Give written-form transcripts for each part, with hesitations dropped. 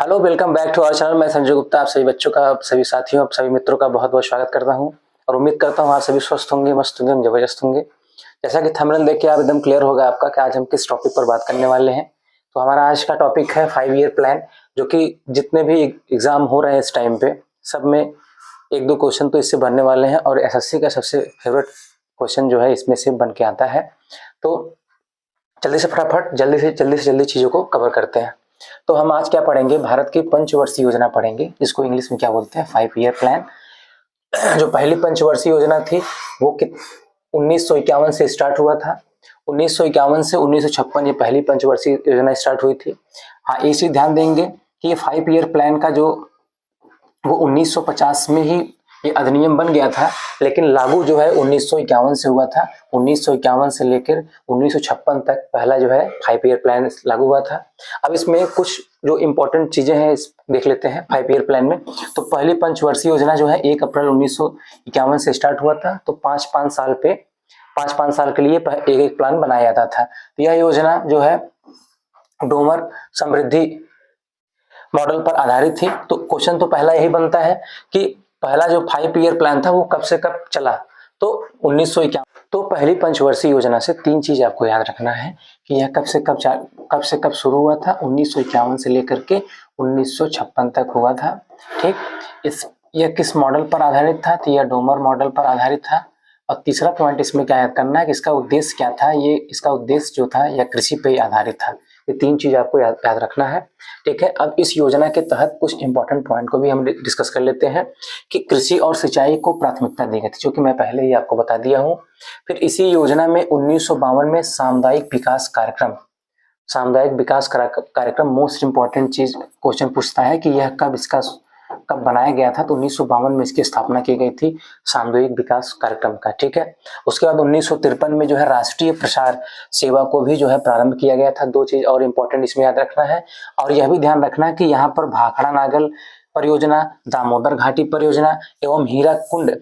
Hello, welcome back to our channel. मैं संजय गुप्ता आप सभी बच्चों का, सभी साथियों, आप सभी मित्रों का बहुत-बहुत स्वागत करता हूं और उम्मीद करता हूं आप सभी स्वस्थ होंगे, मस्त होंगे, जबरदस्त होंगे। जैसा कि थंबनेल देख के आप एकदम क्लियर होगा आपका कि आज हम किस टॉपिक पर बात करने वाले हैं। तो हमारा आज का टॉपिक है 5 ईयर प्लान, जो कि जितने भी एग्जाम हो रहे हैं इस टाइम पे, सब में 1-2 क्वेश्चन तो इससे बनने वाले हैं और एसएससी का सबसे फेवरेट क्वेश्चन जो है इसमें से बन के आता है। तो जल्दी से फटाफट जल्दी चीज़ों को कवर करते हैं। तो हम आज क्या पढ़ेंगे, भारत की पंचवर्षीय योजना पढ़ेंगे, जिसको इंग्लिश में क्या बोलते हैं, 5 ईयर प्लान। जो पहली पंचवर्षीय योजना थी वो 1951 से स्टार्ट हुआ था। 1951 से 1956 ये पहली पंचवर्षीय योजना स्टार्ट हुई थी। हाँ, इसी ध्यान देंगे कि ये 5 ईयर प्लान का जो वो 1950 में ही ये अधिनियम बन गया था, लेकिन लागू जो है 1951 से हुआ था। 1951 से लेकर 1956 तक पहला जो है 5 ईयर प्लान लागू हुआ था। अब इसमें कुछ जो इम्पोर्टेंट चीजें हैं इस देख लेते हैं 5 ईयर प्लान में। तो पहली पंचवर्षीय योजना जो है 1 अप्रैल 1951 से स्टार्ट हुआ था। तो 5-5 साल के लिए एक एक प्लान बनाया जाता था। तो यह योजना जो है डोमर समृद्धि मॉडल पर आधारित थी। तो क्वेश्चन तो पहला यही बनता है कि पहला जो 5 ईयर प्लान था वो कब से कब चला। तो 1951। तो पहली पंचवर्षीय योजना से 3 चीज आपको याद रखना है कि यह कब से कब शुरू हुआ था। 1951 से लेकर के 1956 तक हुआ था। ठीक, यह किस मॉडल पर आधारित था, तो यह डोमर मॉडल पर आधारित था। और तीसरा पॉइंट इसमें क्या याद करना है कि इसका उद्देश्य क्या था। ये इसका उद्देश्य जो था यह कृषि पे ही आधारित था। ये 3 चीज आपको याद रखना है। ठीक है, अब इस योजना के तहत कुछ इंपॉर्टेंट पॉइंट को भी हम डिस्कस कर लेते हैं कि कृषि और सिंचाई को प्राथमिकता दी गई थी, जो कि मैं पहले ही आपको बता दिया हूँ। फिर इसी योजना में 1952 में सामुदायिक विकास कार्यक्रम मोस्ट इंपॉर्टेंट चीज क्वेश्चन पूछता है कि यह कब बनाया गया था। तो 1952 में इसकी स्थापना की गई थी, सामुदायिक विकास कार्यक्रम का। ठीक है, उसके बाद 1953 में जो है राष्ट्रीय प्रसार सेवा को भी जो है प्रारंभ किया गया था। 2 चीज और इम्पोर्टेंट इसमें याद रखना है। और यह भी ध्यान रखना है कि यहाँ पर भाखड़ा नागल परियोजना, दामोदर घाटी परियोजना एवं हीराकुंड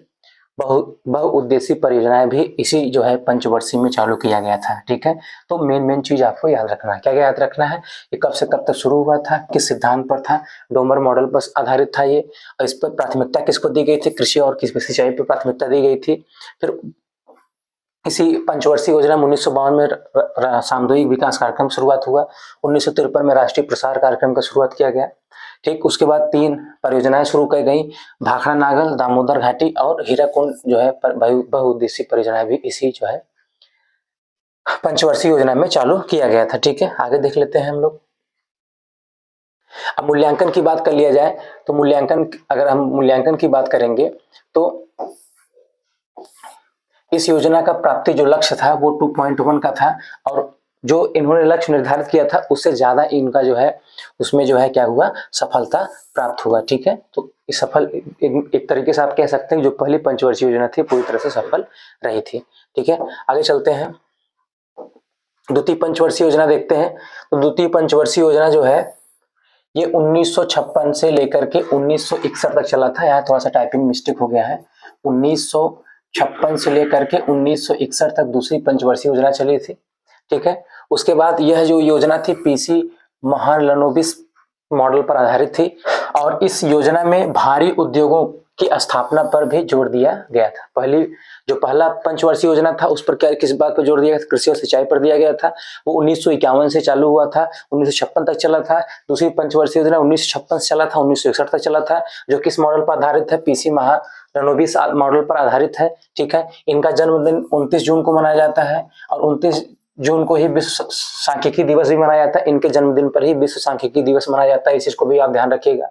बहुउद्देशीय परियोजनाएं भी इसी जो है पंचवर्षीय में चालू किया गया था। ठीक है, तो मेन चीज आपको याद रखना है। क्या याद रखना है, ये कब से कब तक शुरू हुआ था, किस सिद्धांत पर था, डोमर मॉडल पर आधारित था ये, और इस पर प्राथमिकता किसको दी गई थी, कृषि और किस सिंचाई पर प्राथमिकता दी गई थी। फिर इसी पंचवर्षीय योजना में 1952 में सामुदायिक विकास कार्यक्रम शुरुआत हुआ। 1953 में राष्ट्रीय प्रसार कार्यक्रम का शुरुआत किया गया। ठीक, उसके बाद 3 परियोजनाएं शुरू की गई, भाखड़ा नागल, दामोदर घाटी और हीराकुंड जो है बहुउद्देशीय परियोजनाएं भी इसी जो है पंचवर्षीय योजना में चालू किया गया था। ठीक है, आगे देख लेते हैं हम लोग। अब मूल्यांकन की बात कर लिया जाए तो अगर हम मूल्यांकन की बात करेंगे तो इस योजना का प्राप्ति जो लक्ष्य था वो 2.1 का था, और जो इन्होंने लक्ष्य निर्धारित किया था उससे ज्यादा इनका जो है उसमें जो है क्या हुआ, सफलता प्राप्त हुआ। ठीक है, तो इस एक तरीके से आप कह सकते हैं जो पहली पंचवर्षीय योजना थी पूरी तरह से सफल रही थी। ठीक है, आगे चलते हैं, द्वितीय पंचवर्षीय योजना देखते हैं। तो द्वितीय पंचवर्षीय योजना जो है ये 1956 से लेकर के 1961 तक चला था। यहाँ थोड़ा सा टाइपिंग मिस्टेक हो गया है। 1956 से लेकर के 1961 तक दूसरी पंचवर्षीय योजना चली थी। ठीक है, उसके बाद यह जो योजना थी पीसी महालनोबिस मॉडल पर आधारित थी, और इस योजना में भारी उद्योगों की स्थापना पर भी जोर दिया गया था। पहला पंचवर्षीय योजना था उस पर किस बात पर जोर दिया गया, कृषि और सिंचाई पर दिया गया था। वो 1951 से चालू हुआ था, 1956 तक चला था। दूसरी पंचवर्षीय योजना 1956 से चला था, 1961 तक चला था, जो किस मॉडल पर आधारित है, पीसी महालनोबिस मॉडल पर आधारित है। ठीक है, इनका जन्मदिन 29 जून को मनाया जाता है, और 29 जून को ही विश्व सांख्यिकी दिवस भी मनाया जाता है। इनके जन्मदिन पर ही विश्व सांख्यिकी दिवस मनाया जाता है, इस चीज को भी आप ध्यान रखिएगा।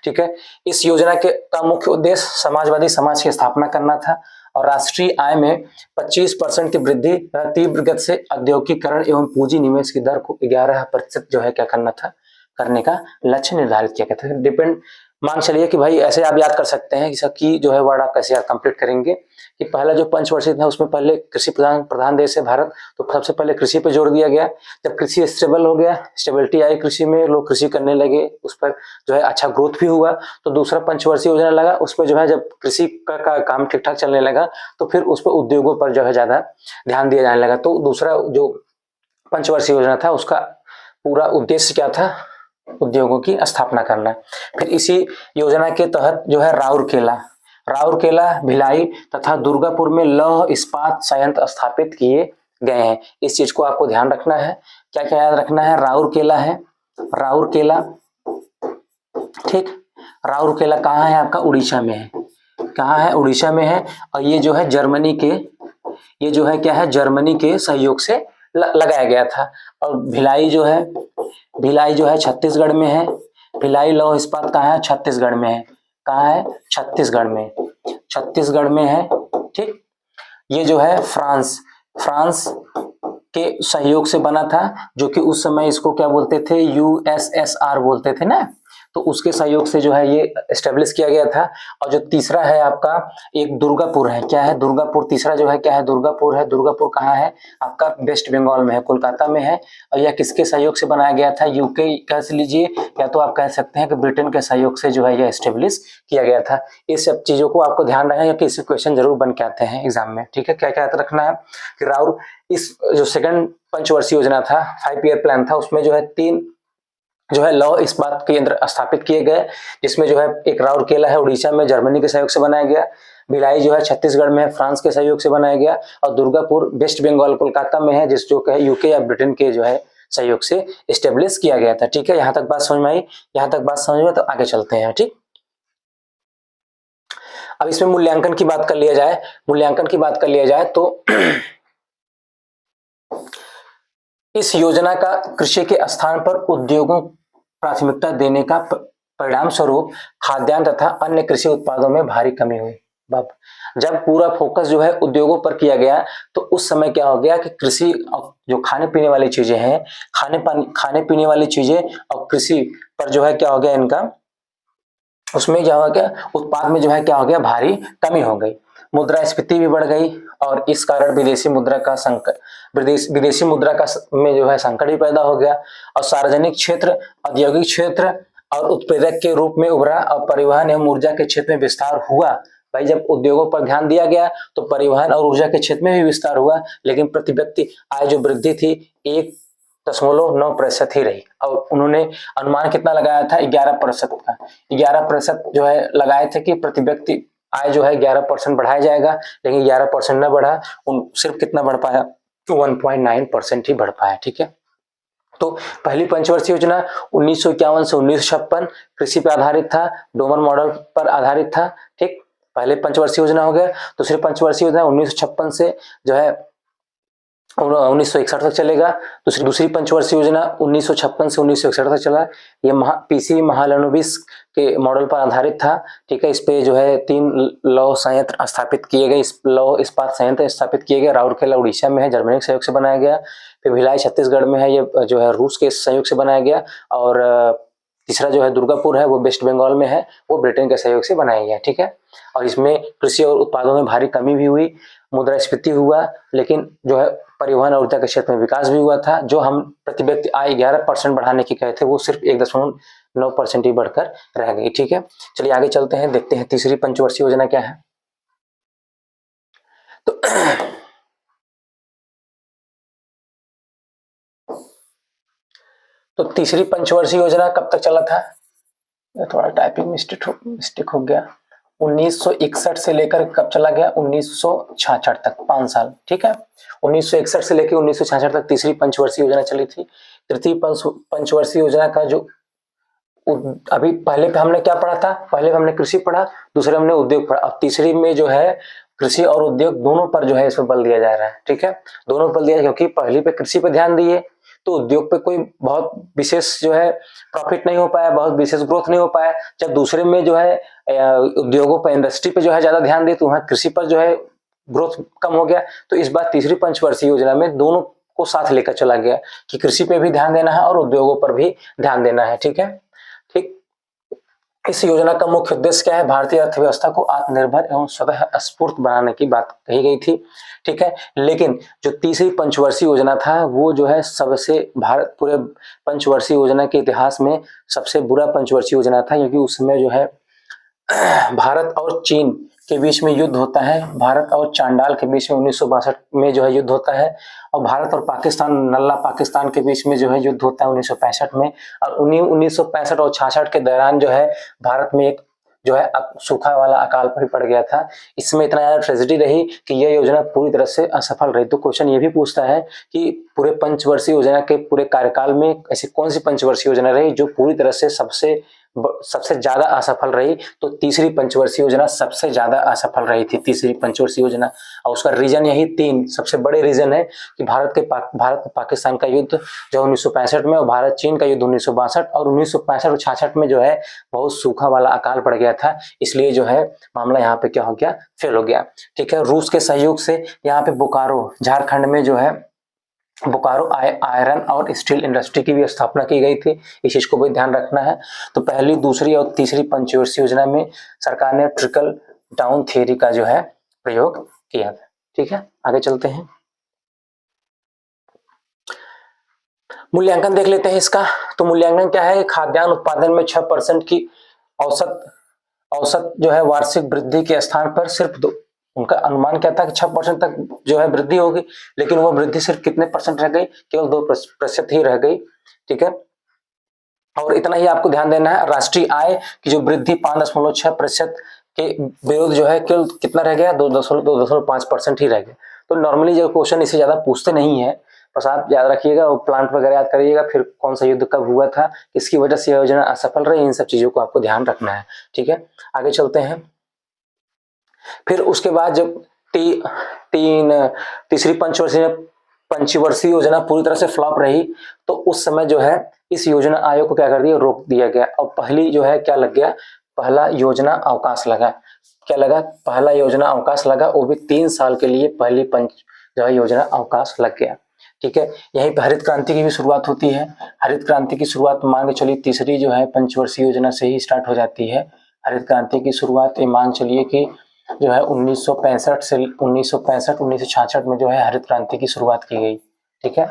ठीक है, इस योजना का मुख्य उद्देश्य समाजवादी समाज की स्थापना करना था, और राष्ट्रीय आय में 25% की वृद्धि, तीव्र गति से औद्योगिकीकरण एवं पूंजी निवेश की दर को 11% जो है क्या करना था, करने का लक्ष्य निर्धारित किया गया था। डिपेंड मान चलिए कि भाई ऐसे आप याद कर सकते हैं कि जो है वर्ड आप कैसे याद कंप्लीट करेंगे कि पहला जो पंचवर्षीय था उसमें पहले कृषि प्रधान देश है भारत, तो सबसे पहले कृषि पे जोर दिया गया। जब कृषि स्टेबल हो गया, स्टेबिलिटी आई कृषि में, लोग कृषि करने लगे, उस पर जो है अच्छा ग्रोथ भी हुआ, तो दूसरा पंचवर्षीय योजना लगा। उसमें जो है जब कृषि का काम ठीक ठाक चलने लगा तो फिर उस पर उद्योगों पर जो है ज्यादा ध्यान दिया जाने लगा। तो दूसरा जो पंचवर्षीय योजना था उसका पूरा उद्देश्य क्या था, उद्योगों की स्थापना करना। फिर इसी योजना के तहत जो है राउरकेला, भिलाई तथा दुर्गापुर में लौह इस्पात संयंत्र स्थापित किए गए हैं। इस चीज को आपको ध्यान रखना है। क्या क्या याद रखना है? राउरकेला, ठीक। राउरकेला कहाँ है आपका? उड़ीसा में है। कहाँ है? उड़ीसा में है। और ये जो है जर्मनी के सहयोग से लगाया गया था। और भिलाई जो है छत्तीसगढ़ में है। भिलाई लौह इस्पात कहाँ है? छत्तीसगढ़ में है। कहाँ है? छत्तीसगढ़ में है, ठीक। ये जो है फ्रांस के सहयोग से बना था, जो कि उस समय इसको क्या बोलते थे? USSR बोलते थे ना। तो उसके सहयोग से जो है ये एस्टेब्लिश किया गया था। और जो तीसरा है आपका एक दुर्गापुर है। क्या है? दुर्गापुर। तीसरा जो है क्या है? दुर्गापुर है। दुर्गापुर कहाँ है? आपका वेस्ट बंगाल में है, कोलकाता में है। और यह किसके सहयोग से बनाया गया था? यूके कह लीजिए, या तो आप कह सकते हैं कि ब्रिटेन के सहयोग से जो है यह एस्टेब्लिश किया गया था। इस सब चीजों को आपको ध्यान रखना है कि इससे क्वेश्चन जरूर बन के आते हैं एग्जाम में, ठीक है। क्या क्या रखना है कि राउर इस जो सेकंड पंचवर्षीय योजना था, 5 ईयर प्लान था, उसमें जो है 3 जो है लौह इस्पात केंद्र स्थापित किए गए, जिसमें जो है एक राउरकेला है उड़ीसा में, जर्मनी के सहयोग से बनाया गया। भिलाई जो है छत्तीसगढ़ में है, फ्रांस के सहयोग से बनाया गया। और दुर्गापुर वेस्ट बंगाल कोलकाता में है, जिस जो है यूके या ब्रिटेन के जो है सहयोग से स्टेब्लिश किया गया था, ठीक है। यहाँ तक बात समझ में आई? यहाँ तक बात समझ में, तो आगे चलते हैं, ठीक। अब इसमें मूल्यांकन की बात कर लिया जाए तो इस योजना का कृषि के स्थान पर उद्योगों प्राथमिकता देने का परिणाम स्वरूप खाद्यान्न तथा अन्य कृषि उत्पादों में भारी कमी हुई। जब पूरा फोकस जो है उद्योगों पर किया गया, तो उस समय क्या हो गया कि कृषि जो खाने पीने वाली चीजें हैं, खाने पीने वाली चीजें और कृषि पर जो है क्या हो गया इनका, उसमें क्या हो गया, उत्पाद में जो है क्या हो गया, भारी कमी हो गई। मुद्रास्फीति भी बढ़ गई और इस कारण विदेशी मुद्रा का में जो है संकट भी पैदा हो गया। और सार्वजनिक क्षेत्र, औद्योगिक क्षेत्र और उत्प्रेरक के रूप में उभरा और परिवहन एवं ऊर्जा के क्षेत्र में विस्तार हुआ। भाई जब उद्योगों पर ध्यान दिया गया तो परिवहन और ऊर्जा के क्षेत्र में भी विस्तार हुआ, लेकिन प्रति व्यक्ति आय जो वृद्धि थी 1.9% ही रही। और उन्होंने अनुमान कितना लगाया था? 11% का। 11% जो है लगाए थे कि प्रति व्यक्ति आय जो है 11% बढ़ाया जाएगा, लेकिन 11% न बढ़ा, सिर्फ कितना बढ़ पाया? 1.9% ही बढ़ पाया, ठीक है। तो पहली पंचवर्षीय योजना 1951 से 1956 कृषि पर आधारित था, डोमर मॉडल पर आधारित था, ठीक। पहले पंचवर्षीय योजना हो गया। दूसरी पंचवर्षीय योजना 1956 से जो है 1961 तक चलेगा। दूसरी पंचवर्षीय योजना 1956 से 1961 तक चला। ये पीसी महालनोबिस के मॉडल पर आधारित था, ठीक है। इस पे जो है 3 लौह संयंत्र स्थापित किए गए, लौह इस्पात संयंत्र स्थापित किए गए। राउरकेला उड़ीसा में है, जर्मनी के सहयोग से बनाया गया। फिर भिलाई छत्तीसगढ़ में है, ये जो है रूस के सहयोग से बनाया गया। और तीसरा जो है दुर्गापुर है, वो वेस्ट बंगाल में है, वो ब्रिटेन के सहयोग से बनाया गया, ठीक है। और इसमें कृषि और उत्पादों में भारी कमी भी हुई, मुद्रास्फीति हुआ, लेकिन जो है परिवहन और ऊर्जा के क्षेत्र में विकास भी हुआ था। जो हम प्रति व्यक्ति आय 11% बढ़ाने की कहे थे, वो सिर्फ 1.9% ही बढ़कर रह गई, ठीक है। चलिए आगे चलते हैं, देखते हैं तीसरी पंचवर्षीय योजना क्या है। तो तीसरी पंचवर्षीय योजना कब तक चला था? थोड़ा टाइपिंग मिस्टेक हो गया। 1961 से लेकर कब चला गया? 1966 तक, 5 साल, ठीक है। 1961 से लेकर 1966 तक तीसरी पंचवर्षीय योजना चली थी। तृतीय पंचवर्षीय योजना का जो अभी पहले पे हमने क्या पढ़ा था? पहले हमने कृषि पढ़ा, दूसरे हमने उद्योग पढ़ा। अब तीसरी में जो है कृषि और उद्योग दोनों पर जो है इस पर बल दिया जा रहा है, ठीक है। दोनों पर दिया, क्योंकि पहली पे कृषि पे ध्यान दिए तो उद्योग पे कोई बहुत विशेष जो है प्रॉफिट नहीं हो पाया, बहुत विशेष ग्रोथ नहीं हो पाया। जब दूसरे में जो है उद्योगों पर, इंडस्ट्री पे जो है ज्यादा ध्यान दिए, तो वहां कृषि पर जो है ग्रोथ कम हो गया। तो इस बार तीसरी पंचवर्षीय योजना में दोनों को साथ लेकर चला गया कि कृषि पे भी ध्यान देना है और उद्योगों पर भी ध्यान देना है, ठीक है। ठीक, इस योजना का मुख्य उद्देश्य क्या है? भारतीय अर्थव्यवस्था को आत्मनिर्भर एवं स्वतः स्फूर्त बनाने की बात कही गई थी, ठीक है। लेकिन जो तीसरी पंचवर्षीय योजना था, वो जो है सबसे भारत पूरे पंचवर्षीय योजना के इतिहास में सबसे बुरा पंचवर्षीय योजना था, क्योंकि उस समय जो है भारत और चीन के बीच में युद्ध होता है, भारत और चांडाल के बीच में 1962 में जो है युद्ध होता है, और भारत और पाकिस्तान, नल्ला पाकिस्तान के बीच में जो है युद्ध होता है 1965 में। और उन्हीं 1965 और 66 के दौरान जो है भारत में एक जो है सूखा वाला अकाल पड़ गया था। इसमें इतना ज्यादा ट्रेजेडी रही कि यह योजना पूरी तरह से असफल रही। तो क्वेश्चन ये भी पूछता है कि पूरे पंचवर्षीय योजना के पूरे कार्यकाल में ऐसी कौन सी पंचवर्षीय योजना रही जो पूरी तरह से सबसे ज्यादा असफल रही। तो तीसरी पंचवर्षीय योजना सबसे ज्यादा असफल रही थी, तीसरी पंचवर्षीय योजना। और उसका रीजन यही तीन सबसे बड़े रीजन है कि भारत पाकिस्तान का युद्ध जो 1965 में, और भारत चीन का युद्ध 1962, और 1965 और 66 में जो है बहुत सूखा वाला अकाल पड़ गया था। इसलिए जो है मामला यहाँ पे क्या हो गया, फेल हो गया। ठीक है, रूस के सहयोग से यहाँ पे बोकारो झारखंड में जो है बोकारो आयरन और स्टील इंडस्ट्री की भी स्थापना की गई थी। इस चीज को भी ध्यान रखना है। तो पहली, दूसरी और तीसरी पंचवर्षीय योजना में सरकार ने ट्रिकल डाउन थ्योरी का जो है प्रयोग किया था। ठीक है, आगे चलते हैं, मूल्यांकन देख लेते हैं इसका। तो मूल्यांकन क्या है, खाद्यान्न उत्पादन में 6% की औसत जो है वार्षिक वृद्धि के स्थान पर सिर्फ उनका अनुमान क्या था कि 6% तक जो है वृद्धि होगी, लेकिन वह वृद्धि सिर्फ कितने परसेंट रह गई, केवल 2% ही रह गई। ठीक है, और इतना ही आपको ध्यान देना है, राष्ट्रीय आय की जो वृद्धि 5.6% के विरोध जो है केवल कितना रह गया, 2.5% ही रह गया। तो नॉर्मली जो क्वेश्चन इससे ज्यादा पूछते नहीं है, बस आप याद रखिएगा, वो प्लांट वगैरह याद करिएगा, फिर कौन सा युद्ध कब हुआ था, किसकी वजह से योजना असफल रही, इन सब चीजों को आपको ध्यान रखना है। ठीक है, आगे चलते हैं। फिर उसके बाद जब तीसरी पंचवर्षीय योजना पूरी तरह से फ्लॉप रही, तो उस समय जो है इस योजना आयोग को क्या कर दिया, रोक दिया गया। और पहली जो है क्या लग गया, पहला योजना अवकाश लगा। क्या लगा, पहला योजना अवकाश लगा, वो भी 3 साल के लिए पहली जो है योजना अवकाश लग गया। ठीक है, यहीं पर हरित क्रांति की भी शुरुआत होती है। हरित क्रांति की शुरुआत मान के चलिए तीसरी जो है पंचवर्षीय योजना से ही स्टार्ट हो जाती है। हरित क्रांति की शुरुआत मान चलिए कि जो है 1966 में जो है हरित क्रांति की शुरुआत की गई। ठीक है,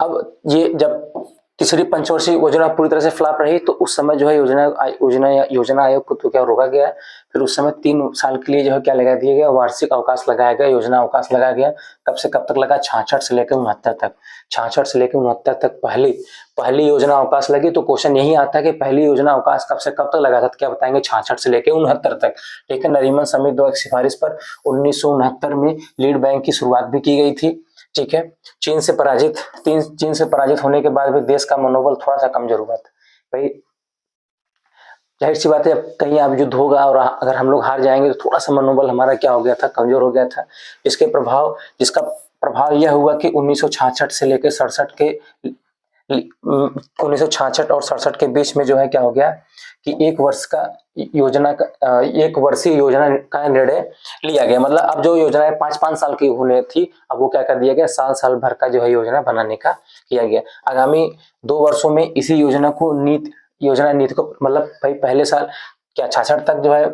अब ये जब तीसरी पंचवर्षीय योजना पूरी तरह से फ्लॉप रही, तो उस समय जो है योजना आयोग को तो क्या रोका गया। फिर उस समय 3 साल के लिए जो है क्या लगा दिया गया, वार्षिक अवकाश लगाया गया, योजना अवकाश लगाया गया। कब से कब तक लगा, 66 से लेकर 69 तक। 66 से लेकर 69 तक पहली योजना अवकाश लगी। तो क्वेश्चन यही आता है कि पहली योजना अवकाश कब से कब तक लगा था, तो क्या बताएंगे, 66 से लेकर 69 तक। ठीक है, नरीमन समिति द्वारा सिफारिश पर 1969 में लीड बैंक की शुरुआत भी की गई थी। ठीक है, चीन से पराजित होने के बाद भी देश का मनोबल थोड़ा सा कमजोर हुआ था। भाई जाहिर सी बात है, जब कहीं आप युद्ध होगा और अगर हम लोग हार जाएंगे तो थोड़ा सा मनोबल हमारा क्या हो गया था, कमजोर हो गया था। जिसका प्रभाव यह हुआ कि 1966 से लेकर 67 के 1966 और 67 के बीच में जो है क्या हो गया कि एक वर्षीय योजना का निर्णय लिया गया। मतलब अब जो योजना 5-5 साल की होने थी, अब वो क्या कर दिया गया, साल भर का जो है योजना बनाने का किया गया। आगामी 2 वर्षों में इसी योजना नीति को मतलब भाई पहले साल क्या 66 तक जो है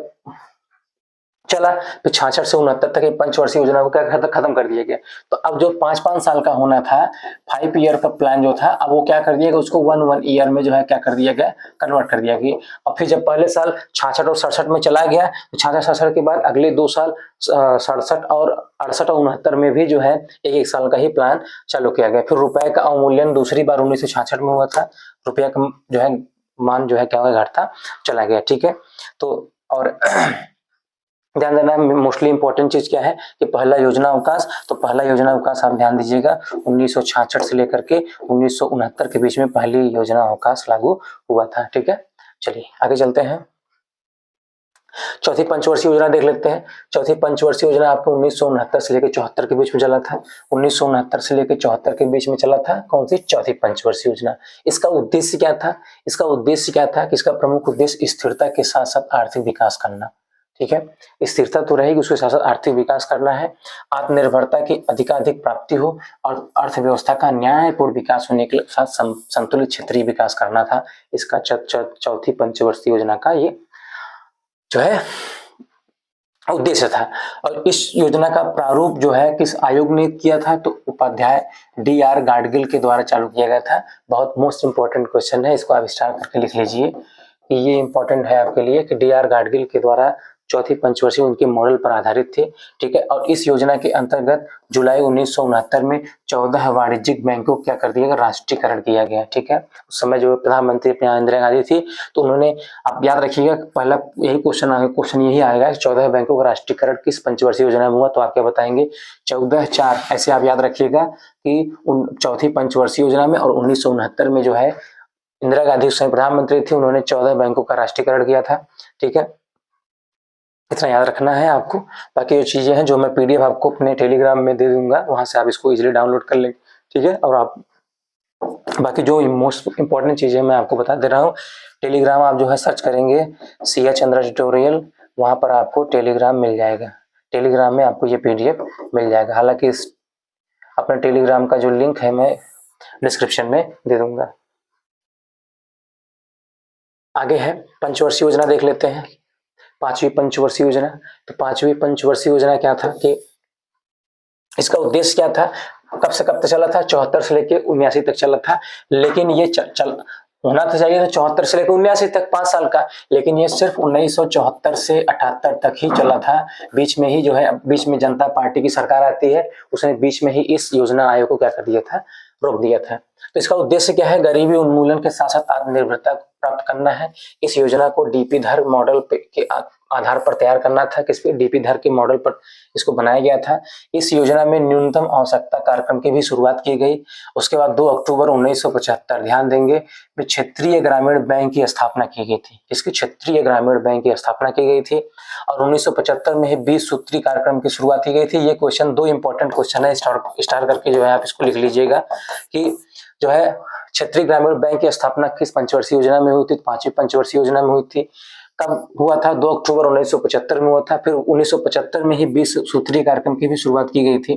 चला, तो 66 से 69 तक पंचवर्षीय योजना को क्या खत्म कर दिया गया। तो अब जो 5-5 साल का होना था, 5 ईयर का प्लान जो था, अब वो क्या कर दिया गया, उसको 1 ईयर में जो है क्या कर दिया गया, कन्वर्ट कर दिया गया। और फिर जब पहले साल 66 और 67 में चला गया, तो 66-67 के बाद अगले 2 साल 67 और 68 और 69 में भी जो है एक साल का ही प्लान चालू किया गया। फिर रुपए का अवमूल्यन दूसरी बार 1966 में हुआ था, रुपया का जो है मान जो है क्या घटता चला गया। ठीक है, तो और ध्यान देना मोस्टली इंपॉर्टेंट चीज क्या है कि पहला योजना अवकाश, तो पहला योजना अवकाश आप ध्यान दीजिएगा 1966 से लेकर के 1969 के बीच में पहली योजना अवकाश लागू हुआ था। ठीक है, चलिए आगे चलते हैं, चौथी पंचवर्षीय योजना देख लेते हैं। चौथी पंचवर्षीय योजना आपको 1969 से लेकर 74 के बीच में चला था। 1969 से लेकर 74 के बीच में चला था कौन सी, चौथी पंचवर्षीय योजना। इसका उद्देश्य क्या था, कि इसका प्रमुख उद्देश्य स्थिरता के साथ साथ आर्थिक विकास करना। ठीक है, स्थिरता तो रहेगी, उसके साथ साथ आर्थिक विकास करना है, आत्मनिर्भरता की अधिकाधिक प्राप्ति हो और अर्थव्यवस्था का न्यायपूर्ण विकास होने के साथ संतुलित क्षेत्रीय विकास करना था। इसका चौथी पंचवर्षीय योजना का ये जो है उद्देश्य था। और इस योजना का प्रारूप जो है किस आयोग ने किया था, तो उपाध्याय DR गाडगिल के द्वारा चालू किया गया था। बहुत मोस्ट इंपोर्टेंट क्वेश्चन है, इसको आप स्टार करके लिख लीजिए कि ये इंपॉर्टेंट है आपके लिए कि डी.आर. गाडगिल के द्वारा चौथी पंचवर्षीय उनके मॉडल पर आधारित थी, ठीक है। और इस योजना के अंतर्गत जुलाई 1969 में 14 वाणिज्यिक बैंकों को क्या कर दिया गया, राष्ट्रीयकरण किया गया, ठीक है। उस समय जो प्रधानमंत्री अपनी इंदिरा गांधी थी, तो उन्होंने, आप याद रखिएगा पहला यही क्वेश्चन यही आएगा, 14 बैंकों का राष्ट्रीयकरण किस पंचवर्षीय योजना में हुआ, तो आप क्या बताएंगे 14/4, ऐसे आप याद रखिएगा कि चौथी पंचवर्षीय योजना में। और 1969 में जो है इंदिरा गांधी उस समय प्रधानमंत्री थी, उन्होंने 14 बैंकों का राष्ट्रीयकरण किया था, ठीक है। इतना याद रखना है आपको। बाकी जो चीजें हैं जो मैं पीडीएफ आपको अपने टेलीग्राम में दे दूंगा, वहां से आप इसको इजीली डाउनलोड कर लेंगे, ठीक है। और आप बाकी जो मोस्ट इंपॉर्टेंट चीजें मैं आपको बता दे रहा हूँ, टेलीग्राम आप जो है सर्च करेंगे CA चंद्रा ट्यूटोरियल, वहां पर आपको टेलीग्राम मिल जाएगा, टेलीग्राम में आपको ये पीडीएफ मिल जाएगा। हालांकि इस अपना टेलीग्राम का जो लिंक है मैं डिस्क्रिप्शन में दे दूंगा। आगे है पंचवर्षीय योजना, देख लेते हैं पांचवी पंचवर्षीय योजना। तो पांचवी पंचवर्षीय योजना क्या था कि इसका उद्देश्य क्या था, कब से कब तक चला था, 74 से लेके 79 तक चला था। लेकिन ये चल होना तो चाहिए था 74 से लेकर 79 तक 5 साल का, लेकिन ये सिर्फ 1974 से 78 तक ही चला था। बीच में ही जो है, बीच में जनता पार्टी की सरकार आती है, उसने बीच में ही इस योजना आयोग को क्या कर दिया था, रोक दिया था। तो इसका उद्देश्य क्या है, गरीबी उन्मूलन के साथ साथ आत्मनिर्भरता प्राप्त करना है। इस योजना को डीपी धर मॉडल के आधार पर तैयार करना था, किस पे, डीपी धर के मॉडल पर इसको बनाया गया था। इस योजना में न्यूनतम आवश्यकता कार्यक्रम की भी शुरुआत की गई। उसके बाद 2 अक्टूबर 1975, ध्यान देंगे, क्षेत्रीय ग्रामीण बैंक की स्थापना की गई थी। इसकी क्षेत्रीय ग्रामीण बैंक की स्थापना की गई थी। और 1975 में ही 20 सूत्री कार्यक्रम की शुरुआत की गई थी। ये क्वेश्चन 2 इंपॉर्टेंट क्वेश्चन है, स्टार करके जो है आप इसको लिख लीजिएगा कि जो है क्षेत्रीय ग्रामीण बैंक की स्थापना किस पंचवर्षीय योजना में हुई थी, 5वीं पंचवर्षीय योजना में हुई थी। कब हुआ था, 2 अक्टूबर 1975 में हुआ था। फिर 1975 में ही 20 सूत्री कार्यक्रम की भी शुरुआत की गई थी,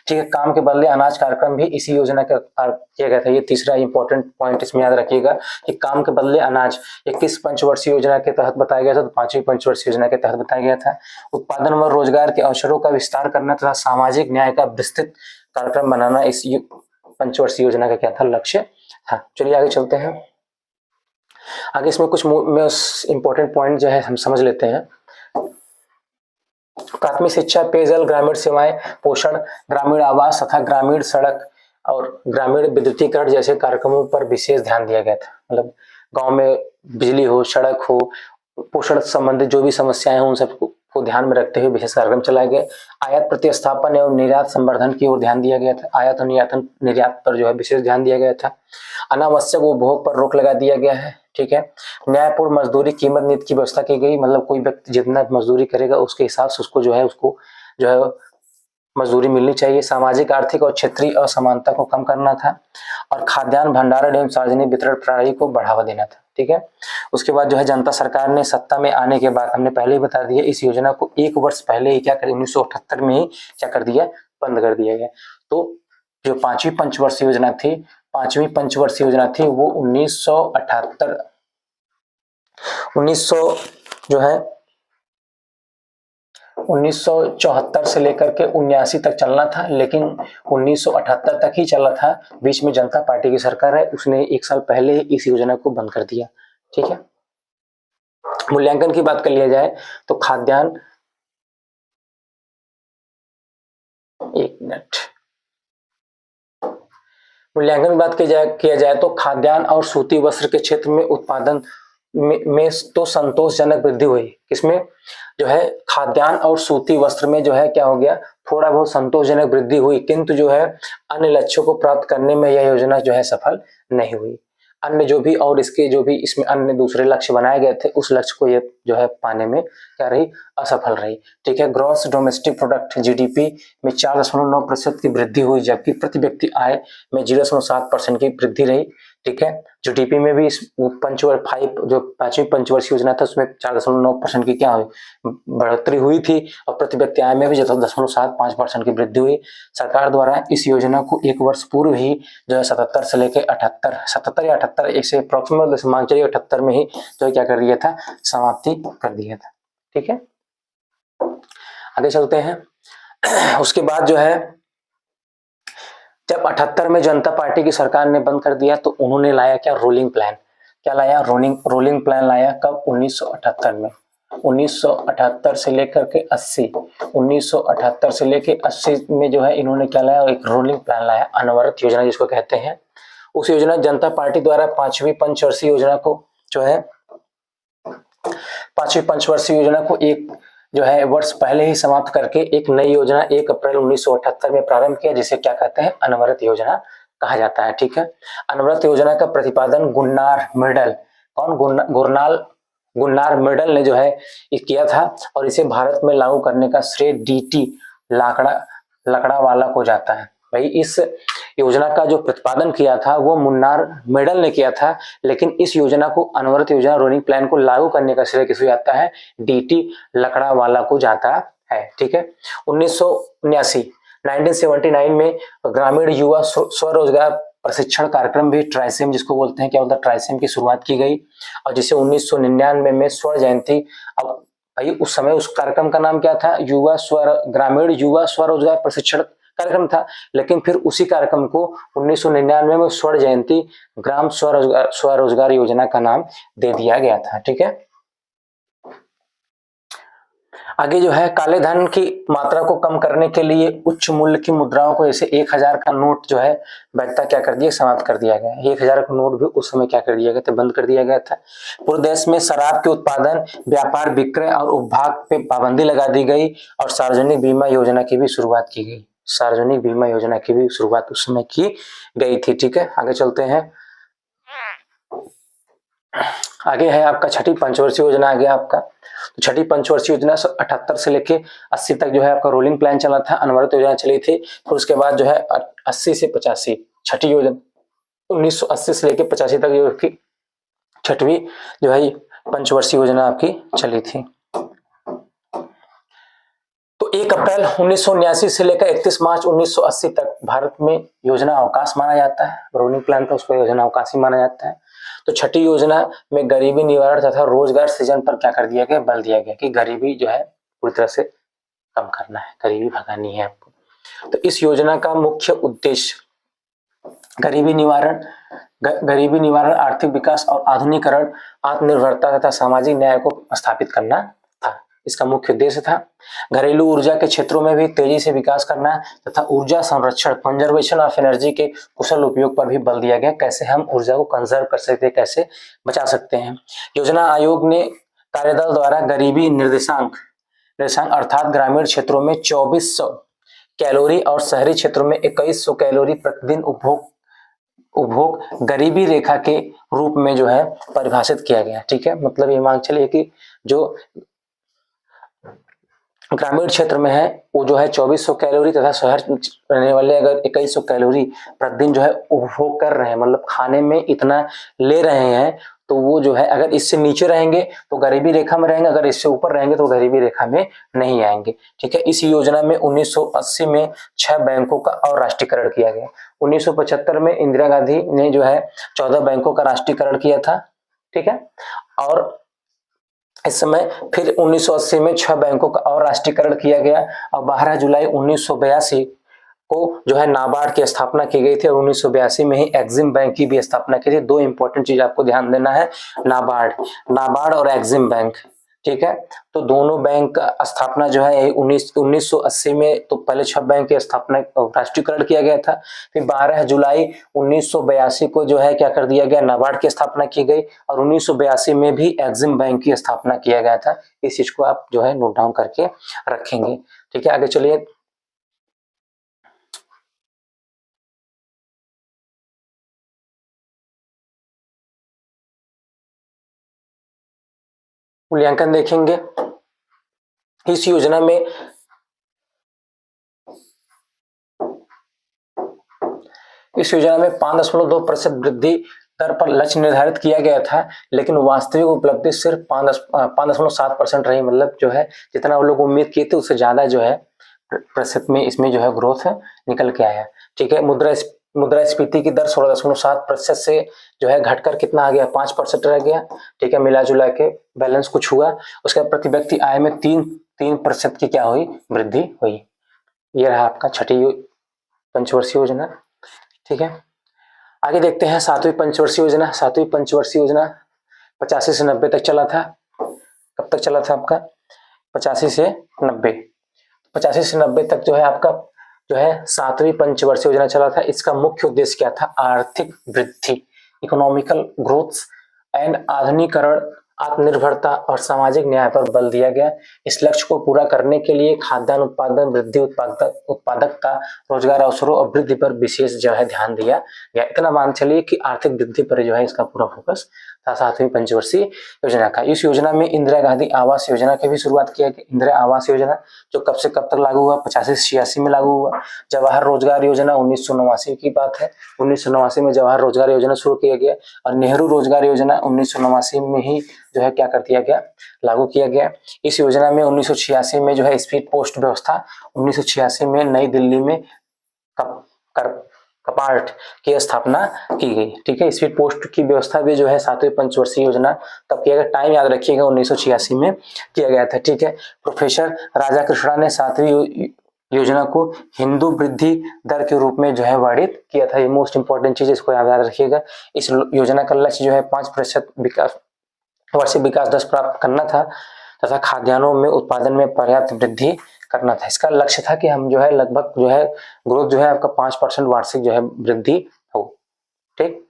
ठीक है। काम के बदले अनाज कार्यक्रम भी इसी योजना का किया गया था। ये तीसरा इंपॉर्टेंट पॉइंट इसमें याद रखिएगा कि काम के बदले अनाज ये किस पंचवर्षीय योजना के तहत बताया गया था, तो 5वीं पंचवर्षीय योजना के तहत बताया गया था। उत्पादन व रोजगार के अवसरों का विस्तार करना तथा सामाजिक न्याय का विस्तृत कार्यक्रम बनाना इस पंचवर्षीय योजना का क्या था, लक्ष्य। हाँ, चलिए आगे चलते हैं। आगे इसमें कुछ इंपॉर्टेंट पॉइंट जो है हम समझ लेते हैं। प्राथमिक शिक्षा, पेयजल, ग्रामीण सेवाएं, पोषण, ग्रामीण आवास तथा ग्रामीण सड़क और ग्रामीण विद्युतीकरण जैसे कार्यक्रमों पर विशेष ध्यान दिया गया था। मतलब गांव में बिजली हो, सड़क हो, पोषण संबंधित जो भी समस्याएं हो, उन सबको ध्यान में रखते हुए विशेष कार्यक्रम चलाए गए। आयात प्रतिस्थापन एवं निर्यात संवर्धन की ओर ध्यान दिया गया था। आयात और निर्यात पर जो है विशेष ध्यान दिया गया था। अनावश्यक उपभोग पर रोक लगा दिया गया है, ठीक है। न्यायपूर्ण मजदूरी कीमत नीति की व्यवस्था की गई। मतलब कोई व्यक्ति जितना मजदूरी करेगा उसके हिसाब से उसको जो है मजदूरी मिलनी चाहिए। सामाजिक, आर्थिक और क्षेत्रीय असमानता को कम करना था। और खाद्यान्न भंडारण एवं सार्वजनिक वितरण प्रणाली को बढ़ावा देना था, ठीक है। उसके बाद जो है जनता सरकार ने सत्ता में आने के बाद, हमने पहले ही बता दिया, इस योजना को 1 वर्ष पहले ही क्या कर 1978 में ही क्या कर दिया, बंद कर दिया गया। तो जो 5वीं पंचवर्षीय योजना थी, 5वीं पंचवर्षीय योजना थी वो 1978 1974 से लेकर के 79 तक चलना था, लेकिन 1978 तक ही चला था। बीच में जनता पार्टी की सरकार है, उसने 1 साल पहले इस योजना को बंद कर दिया, ठीक है। मूल्यांकन की बात कर लिया जाए तो खाद्यान्न, 1 मिनट, मूल्यांकन की बात किया जाए तो खाद्यान्न और सूती वस्त्र के क्षेत्र में उत्पादन में तो संतोषजनक वृद्धि हुई। किसमें, जो है खाद्यान्न और सूती वस्त्र में जो है क्या हो गया, थोड़ा बहुत संतोषजनक वृद्धि हुई, किंतु जो है अन्य लक्ष्यों को प्राप्त करने में यह योजना जो है सफल नहीं हुई। अन्य जो भी और इसके जो भी इसमें अन्य दूसरे लक्ष्य बनाए गए थे, उस लक्ष्य को ये जो है पाने में क्या रही, असफल रही, ठीक है। ग्रॉस डोमेस्टिक प्रोडक्ट GDP में 4.9% की वृद्धि हुई, जबकि प्रति व्यक्ति आय में 0.7% की वृद्धि रही, ठीक है। GDP में भी इस जो 5वीं पंचवर्षीय योजना था उसमें 4.9% की क्या हुई, बढ़ोतरी हुई थी। और प्रति व्यक्ति आय में भी 0.75% की वृद्धि हुई। सरकार द्वारा इस योजना को 1 वर्ष पूर्व ही जो है 77 से लेकर 78 या 78 इसे अप्रोक्सीमेट मान चलिए 78 में ही जो है क्या कर दिया था, समाप्ति कर दिया था, ठीक है। आगे चलते हैं। उसके बाद जो है जब 78 में जनता पार्टी की सरकार ने बंद कर दिया तो उन्होंने लाया क्या, रोलिंग प्लान। क्या लाया, रोलिंग प्लान लाया। कब, 1978 में। 1978 से लेकर के 80, 1978 से लेकर 80 में जो है इन्होंने क्या लाया, एक रोलिंग प्लान लाया, अनवरत योजना जिसको कहते हैं। उस योजना जनता पार्टी द्वारा पांचवी पंचवर्षीय योजना को जो है, पांचवी पंचवर्षीय योजना को एक जो है वर्ष पहले ही समाप्त करके एक नई योजना 1 अप्रैल 1978 में प्रारंभ किया, जिसे क्या कहते हैं, अनवरत योजना कहा जाता है। ठीक है, अनवरत योजना का प्रतिपादन गुन्नार मिडल, कौन, गुन्नार मिडल ने जो है किया था, और इसे भारत में लागू करने का श्रेय डीटी लकड़ावाला को जाता है। भाई इस योजना का जो प्रतिपादन किया था वो मुन्नार मेडल ने किया था, लेकिन इस योजना को, अनवरत योजना रोलिंग प्लान को लागू करने का श्रेय किसे जाता है, डीटी लकड़ावाला को जाता है। ठीक है, 1979 में ग्रामीण युवा स्वरोजगार प्रशिक्षण कार्यक्रम भी ट्राइसेम जिसको बोलते हैं, क्या होता है, ट्राइसेम की शुरुआत की गई, और जिसे 1999 में स्वर्ण जयंती। अब भाई उस समय उस कार्यक्रम का नाम क्या था, ग्रामीण युवा स्वरोजगार प्रशिक्षण कार्यक्रम था, लेकिन फिर उसी कार्यक्रम को 1999 में स्वर्ण जयंती ग्राम स्वरोजगार योजना का नाम दे दिया गया था। ठीक है, आगे जो है काले धन की मात्रा को कम करने के लिए उच्च मूल्य की मुद्राओं को, जैसे 1000 का नोट जो है वैधता क्या कर दिया, समाप्त कर दिया गया। 1000 का नोट भी उस समय क्या कर दिया गया था, बंद कर दिया गया था। पूरे देश में शराब के उत्पादन, व्यापार, विक्रय और उपभोग पे पाबंदी लगा दी गई, और सार्वजनिक बीमा योजना की भी शुरुआत की गई। सार्वजनिक बीमा योजना की भी शुरुआत उस समय की गई थी। ठीक है, आगे चलते हैं। आगे है आपका छठी पंचवर्षीय योजना। आ गया आपका, तो छठी पंचवर्षीय योजना 78 से लेके 80 तक जो है आपका रोलिंग प्लान चला था, अनवरत योजना चली थी। फिर उसके बाद जो है 80 से 85 छठी योजना, 1980 से लेके 85 तक जो की छठवीं जो है पंचवर्षीय योजना आपकी चली थी। तो 1 अप्रैल 1979 से लेकर 31 मार्च 1980 तक भारत में योजना अवकाश माना जाता है। रोलिंग प्लान था, उसको योजना अवकाश ही माना जाता है। तो छठी योजना में गरीबी निवारण तथा रोजगार सृजन पर क्या कर दिया गया, बल दिया गया कि गरीबी जो है पूरी तरह से कम करना है, गरीबी भगानी है आपको। तो इस योजना का मुख्य उद्देश्य गरीबी निवारण, आर्थिक विकास और आधुनिकीकरण, आत्मनिर्भरता तथा सामाजिक न्याय को स्थापित करना था। इसका मुख्य उद्देश्य था। घरेलू ऊर्जा के क्षेत्रों में भी तेजी से विकास करना तथा ऊर्जा संरक्षण, कंजर्वेशन ऑफ एनर्जी के कुशल उपयोग पर भी बल दिया गया। कैसे हम ऊर्जा को कंजर्व कर सकते हैं, कैसे बचा सकते हैं। योजना आयोग ने कार्यदल द्वारा गरीबी निर्देशांक अर्थात ग्रामीण क्षेत्रों में 2400 कैलोरी और शहरी क्षेत्रों में 2100 कैलोरी प्रतिदिन उपभोग गरीबी रेखा के रूप में जो है परिभाषित किया गया। ठीक है, मतलब ये मान चलिए कि जो ग्रामीण क्षेत्र में है वो जो है 2400 कैलोरी तथा शहर रहने वाले अगर 2100 कैलोरी प्रतिदिन जो है उपभोग कर रहे हैं, मतलब खाने में इतना ले रहे हैं, तो वो जो है अगर इससे नीचे रहेंगे तो गरीबी रेखा में रहेंगे, अगर इससे ऊपर रहेंगे तो गरीबी रेखा में नहीं आएंगे। ठीक है, इस योजना में 1980 में 6 बैंकों का और राष्ट्रीयकरण किया गया। 1975 में इंदिरा गांधी ने जो है 14 बैंकों का राष्ट्रीयकरण किया था। ठीक है, और इस समय फिर 1980 में 6 बैंकों का और राष्ट्रीयकरण किया गया, और 12 जुलाई 1982 को जो है नाबार्ड की स्थापना की गई थी, और 1982 में ही एक्सिम बैंक की भी स्थापना की थी। दो इंपॉर्टेंट चीज आपको ध्यान देना है, नाबार्ड और एक्सिम बैंक। ठीक है, तो दोनों बैंक का स्थापना जो है 1980 में, तो पहले 6 बैंक की स्थापना राष्ट्रीयकरण किया गया था। फिर 12 जुलाई 1982 को जो है क्या कर दिया गया, नाबार्ड की स्थापना की गई, और 1982 में भी एक्सिम बैंक की स्थापना किया गया था। इस चीज को आप जो है नोट डाउन करके रखेंगे। ठीक है, आगे चलिए। मूल्यांकन देखेंगे। इस योजना में इस योजना में 5.2% वृद्धि दर पर लक्ष्य निर्धारित किया गया था, लेकिन वास्तविक उपलब्धि सिर्फ 5.7% रही। मतलब जो है जितना वो लोग उम्मीद किए थे उससे ज्यादा जो है प्रतिशत में इसमें जो है ग्रोथ निकल के आया। ठीक है, मुद्रास्फीति की दर 16.7% से जो है घटकर कितना आ गया, 5% रह गया। ठीक है, मिला जुला के बैलेंस कुछ हुआ। उसके बाद प्रति व्यक्ति आय में 3% की क्या हुई, वृद्धि हुई। यह रहा आपका छठी पंचवर्षीय योजना। ठीक है, आगे देखते हैं 7वीं पंचवर्षीय योजना। 7वीं पंचवर्षीय योजना 85 से 90 तक चला था। कब तक चला था आपका? 85 से 90। 85 से 90 तक जो है आपका जो है 7वीं पंचवर्षीय योजना चला था। इसका मुख्य उद्देश्य क्या था? आर्थिक वृद्धि, इकोनॉमिकल ग्रोथ एंड आधुनिकीकरण, आत्मनिर्भरता और सामाजिक न्याय पर बल दिया गया। इस लक्ष्य को पूरा करने के लिए खाद्यान्न उत्पादन वृद्धि, उत्पादकता, रोजगार अवसरों और वृद्धि पर विशेष जो है ध्यान दिया गया। इतना मान चलिए कि आर्थिक वृद्धि पर जो है इसका पूरा फोकस था 7वीं पंचवर्षीय योजना का। इस योजना में इंदिरा गांधी आवास योजना की भी शुरुआत किया गया। इंदिरा आवास योजना जो कब से कब तक लागू हुआ? 85 से 86 में लागू हुआ। जवाहर रोजगार योजना 1989 की बात है। 1989 में जवाहर रोजगार योजना शुरू किया गया और नेहरू रोजगार योजना 1989 में ही जो है क्या कर दिया गया? लागू किया गया। इस योजना में 1986 में जो है स्पीड पोस्ट व्यवस्था 1986 में नई दिल्ली में कपार्ट की स्थापना की गई। ठीक है, स्पीड पोस्ट की व्यवस्था भी जो है 7वीं पंचवर्षीय योजना तब किया गया। टाइम याद रखिएगा, 1986 में किया गया था। ठीक है, प्रोफेसर राजा कृष्णा ने 7वीं योजना को हिंदू वृद्धि दर के रूप में जो है वर्णित किया था। ये मोस्ट इंपॉर्टेंट चीज, इसको याद रखिएगा। इस योजना का लक्ष्य जो है 5% विकास, वार्षिक विकास दर प्राप्त करना था तथा खाद्यान्नों में उत्पादन में पर्याप्त वृद्धि करना था। इसका लक्ष्य था कि हम जो है लगभग जो है ग्रोथ जो है आपका 5% वार्षिक जो है वृद्धि हो। ठीक,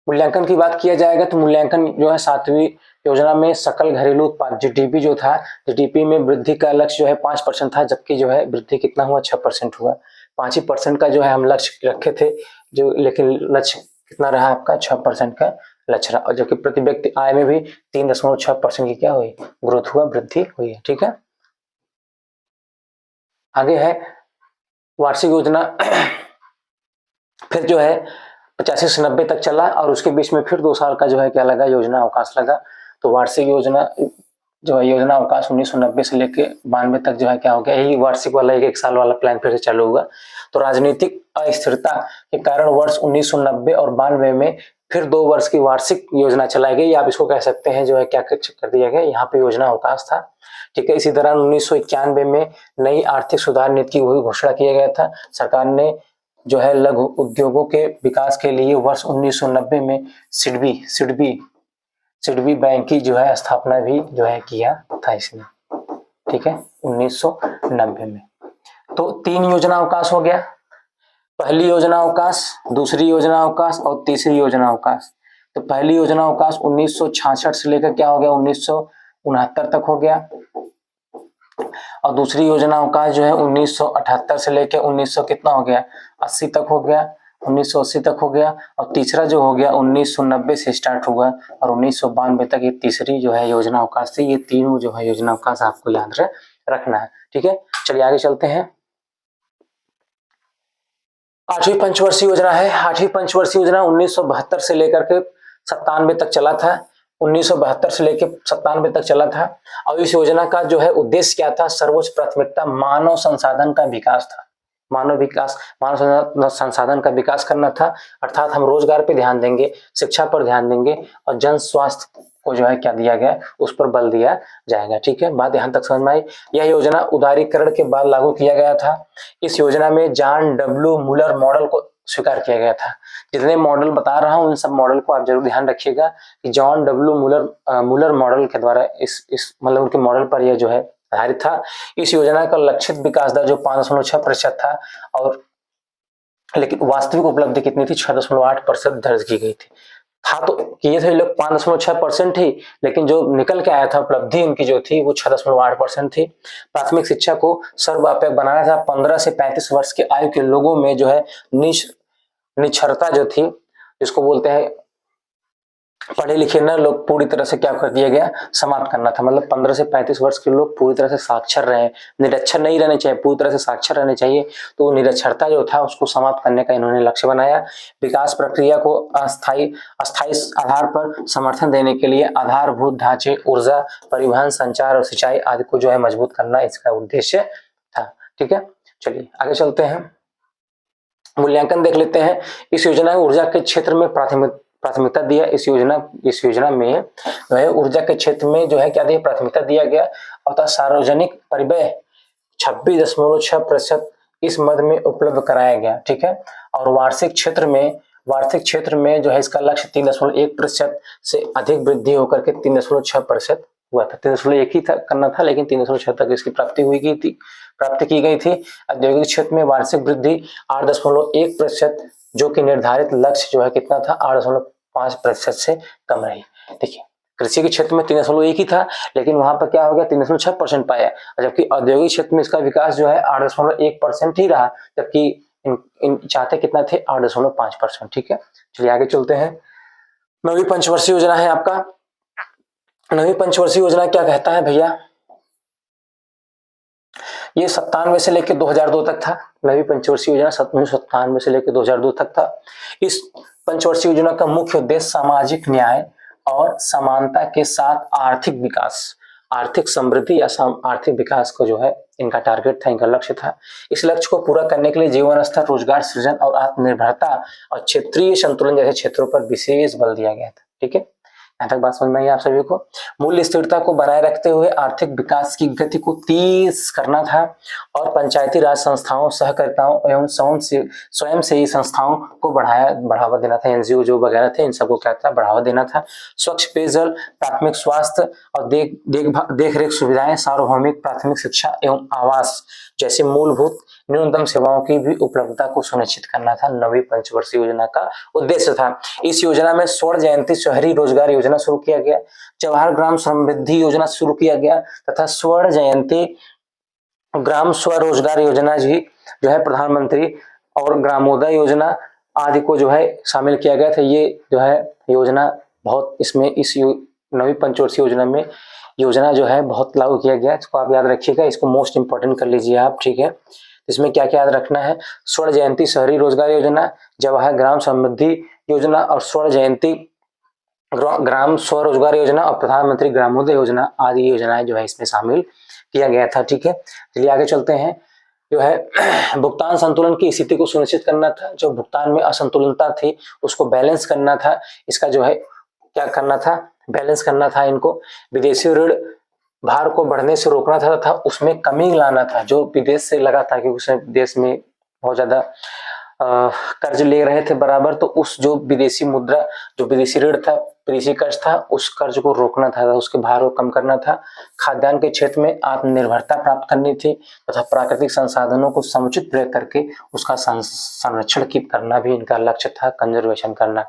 मूल्यांकन की बात किया जाएगा तो मूल्यांकन जो है 7वीं योजना में सकल घरेलू उत्पाद जीडीपी जो था, जीडीपी में वृद्धि का लक्ष्य जो है 5% था, जबकि जो है वृद्धि कितना हुआ? 6% हुआ। 5% का जो है हम लक्ष्य रखे थे जो, लेकिन लक्ष्य कितना रहा आपका? 6% का लक्ष्य रहा। और जबकि प्रति व्यक्ति आय में भी 3.6% की क्या हुई? ग्रोथ हुआ, वृद्धि हुई है। ठीक है, आगे है वार्षिक योजना। फिर जो है 85 से 90 तक चला और उसके बीच में फिर 2 साल का जो है क्या लगा? योजना अवकाश लगा। तो वार्षिक योजना जो है योजना अवकाश 1990 से लेके 92 तक जो है क्या हो गया? यही वार्षिक वाला एक साल वाला प्लान फिर से चालू हुआ। तो राजनीतिक अस्थिरता के कारण वर्ष 1990 और 92 में फिर 2 वर्ष की वार्षिक योजना चलाई गई। आप इसको कह सकते हैं जो है क्या कर दिया गया? यहाँ पे योजना अवकाश था। ठीक है, इसी दौरान 1991 में नई आर्थिक सुधार नीति की घोषणा किया गया था। सरकार ने जो है लघु उद्योगों के विकास के लिए वर्ष 1990 में सिडबी बैंक की जो है स्थापना भी जो है किया था इसने। ठीक है, 1990 में। तो 3 योजना अवकाश हो गया, पहली योजना अवकाश, दूसरी योजना अवकाश और तीसरी योजना अवकाश। तो पहली योजना अवकाश 1966 से लेकर क्या हो गया? 1969 तक हो गया। और दूसरी योजना अवकाश जो है 1978 से लेकर 1900 कितना हो गया? 80 तक हो गया, 1980 तक हो गया। और तीसरा जो हो गया 1990 से स्टार्ट हुआ और 1992 तक ये तीसरी जो है योजना अवकाश थी। ये तीनों जो है योजना अवकाश आपको याद रखना है। ठीक है, चलिए आगे चलते हैं। 8वीं पंचवर्षीय योजना है। 8वीं पंचवर्षीय योजना 1972 से लेकर के 97 तक चला था। 1972 से लेकर 97 तक चला था। और इस योजना का जो है उद्देश्य क्या था? सर्वोच्च प्राथमिकता मानव संसाधन का विकास था। मानव संसाधन का विकास करना था, अर्थात हम रोजगार पे ध्यान देंगे, शिक्षा पर ध्यान देंगे और जन स्वास्थ्य को जो है क्या दिया गया? उस पर बल दिया जाएगा। ठीक है, बात यहां तक समझ में आई। यह योजना उदारीकरण के बाद लागू किया गया था। इस योजना में जॉन डब्ल्यू मुलर मॉडल को स्वीकार किया गया था। जितने मॉडल बता रहा हूं उन सब मॉडल को आप जरूर ध्यान रखिएगा कि जॉन डब्ल्यू मुलर मॉडल के द्वारा इस मतलब उनके मॉडल पर यह जो है आधारित था। इस योजना का लक्षित विकास दर जो 5.6% था और लेकिन वास्तविक उपलब्धि कितनी थी? 6.8% दर्ज की गई थी। था तो किए थे लोग 5.6% ही, लेकिन जो निकल के आया था उपलब्धि उनकी जो थी वो 6.8% थी। प्राथमिक शिक्षा को सर्वव्यापक बनाया था। 15 से 35 वर्ष की आयु के लोगों में जो है निरक्षरता जो थी, जिसको बोलते हैं पढ़े लिखे न लोग, पूरी तरह से क्या कर दिया गया? समाप्त करना था। मतलब 15 से 35 वर्ष के लोग पूरी तरह से साक्षर रहे, निरक्षर नहीं रहने चाहिए, पूरी तरह से साक्षर रहने चाहिए। तो निरक्षरता जो था उसको समाप्त करने का इन्होंने लक्ष्य बनाया। विकास प्रक्रिया को अस्थायी आधार पर समर्थन देने के लिए आधारभूत ढांचे, ऊर्जा, परिवहन, संचार और सिंचाई आदि को जो है मजबूत करना इसका उद्देश्य था। ठीक है, चलिए आगे चलते हैं, मूल्यांकन देख लेते हैं। इस योजना में ऊर्जा के क्षेत्र में प्राथमिकता दिया। इस योजना में जो है ऊर्जा के क्षेत्र में जो है क्या दिया? प्राथमिकता दिया गया। और सार्वजनिक परिव्यय 26.6% इस मद में उपलब्ध कराया गया, ठीक है। और वार्षिक क्षेत्र में जो है इसका लक्ष्य 3.1% से अधिक वृद्धि होकर के 3.6% हुआ था। 3.1 ही था करना था, लेकिन 3.6 तक इसकी प्राप्ति की गई थी। औद्योगिक क्षेत्र में वार्षिक वृद्धि 8.1%, जो कि निर्धारित लक्ष्य जो है कितना था, 8.5% से कम रही। देखिए, कृषि के क्षेत्र में 3.1 ही था, लेकिन वहां पर क्या हो गया, 3.6% पाया, जबकि औद्योगिक क्षेत्र में इसका विकास जो है 8.1% ही रहा, जबकि इन चाहते कितना थे, 8.5%, ठीक है। चलिए आगे चलते हैं। नवीं पंचवर्षीय योजना है आपका। नवीं पंचवर्षीय योजना क्या कहता है भैया, ये 97 से लेकर 2002 तक था। नवीं पंचवर्षीय योजना 1997 से लेकर 2002 तक था। इस पंचवर्षीय योजना का मुख्य उद्देश्य सामाजिक न्याय और समानता के साथ आर्थिक विकास, आर्थिक समृद्धि या आर्थिक विकास को जो है इनका टारगेट था, इनका लक्ष्य था। इस लक्ष्य को पूरा करने के लिए जीवन स्तर, रोजगार सृजन और आत्मनिर्भरता और क्षेत्रीय संतुलन जैसे क्षेत्रों पर विशेष बल दिया गया था, ठीक है। यहाँ तक बात समझ में आई आप सभी को। मूल्य स्थिरता को बनाए रखते हुए आर्थिक विकास की गति को तेज करना था और पंचायती राज संस्थाओं, सहकारिताओं एवं स्वयं सेवी संस्थाओं को बढ़ावा देना था। एनजीओ जो वगैरह थे, इन सबको क्या था, बढ़ावा देना था। स्वच्छ पेयजल, प्राथमिक स्वास्थ्य और देख रेख सुविधाएं, सार्वभौमिक प्राथमिक शिक्षा एवं आवास जैसे मूलभूत न्यूनतम सेवाओं की भी उपलब्धता को सुनिश्चित करना था, नवी पंचवर्षीय योजना का उद्देश्य था। इस योजना में स्वर्ण जयंती शहरी रोजगार योजना शुरू किया गया, जवाहर ग्राम समृद्धि योजना शुरू किया गया तथा स्वर्ण जयंती ग्राम स्वरोजगार योजना जी जो है प्रधानमंत्री और ग्रामोदय योजना आदि को जो है शामिल किया गया था। ये जो है योजना बहुत इसमें नवी पंचवर्षीय योजना में योजना जो है बहुत लागू किया गया, इसको आप याद रखिएगा, इसको मोस्ट इंपोर्टेंट कर लीजिए आप, ठीक है। इसमें क्या क्या याद रखना है, स्वर्ण जयंती शहरी रोजगार योजना, जवाहर ग्राम समृद्धि योजना और स्वर्ण जयंती ग्राम स्वरोजगार योजना और प्रधानमंत्री ग्रामोदय योजना आदि योजनाएं जो है इसमें शामिल किया गया था, ठीक है। चलिए आगे चलते हैं। जो है भुगतान संतुलन की स्थिति को सुनिश्चित करना था, जो भुगतान में असंतुलनता थी उसको बैलेंस करना था। इसका जो है क्या करना था, बैलेंस करना था इनको। विदेशी ऋण भार को बढ़ने से रोकना था तथा उसमें कमी लाना था, जो विदेश से लगा था कि उस देश में बहुत ज्यादा कर्ज ले रहे थे बराबर, तो उस जो विदेशी मुद्रा, जो विदेशी ऋण था, विदेशी कर्ज था, उस कर्ज को रोकना था, उसके भार को कम करना था। खाद्यान्न के क्षेत्र में आत्मनिर्भरता प्राप्त करनी थी तथा प्राकृतिक संसाधनों को समुचित प्रयोग करके उसका संरक्षण करना भी इनका लक्ष्य था, कंजर्वेशन करना,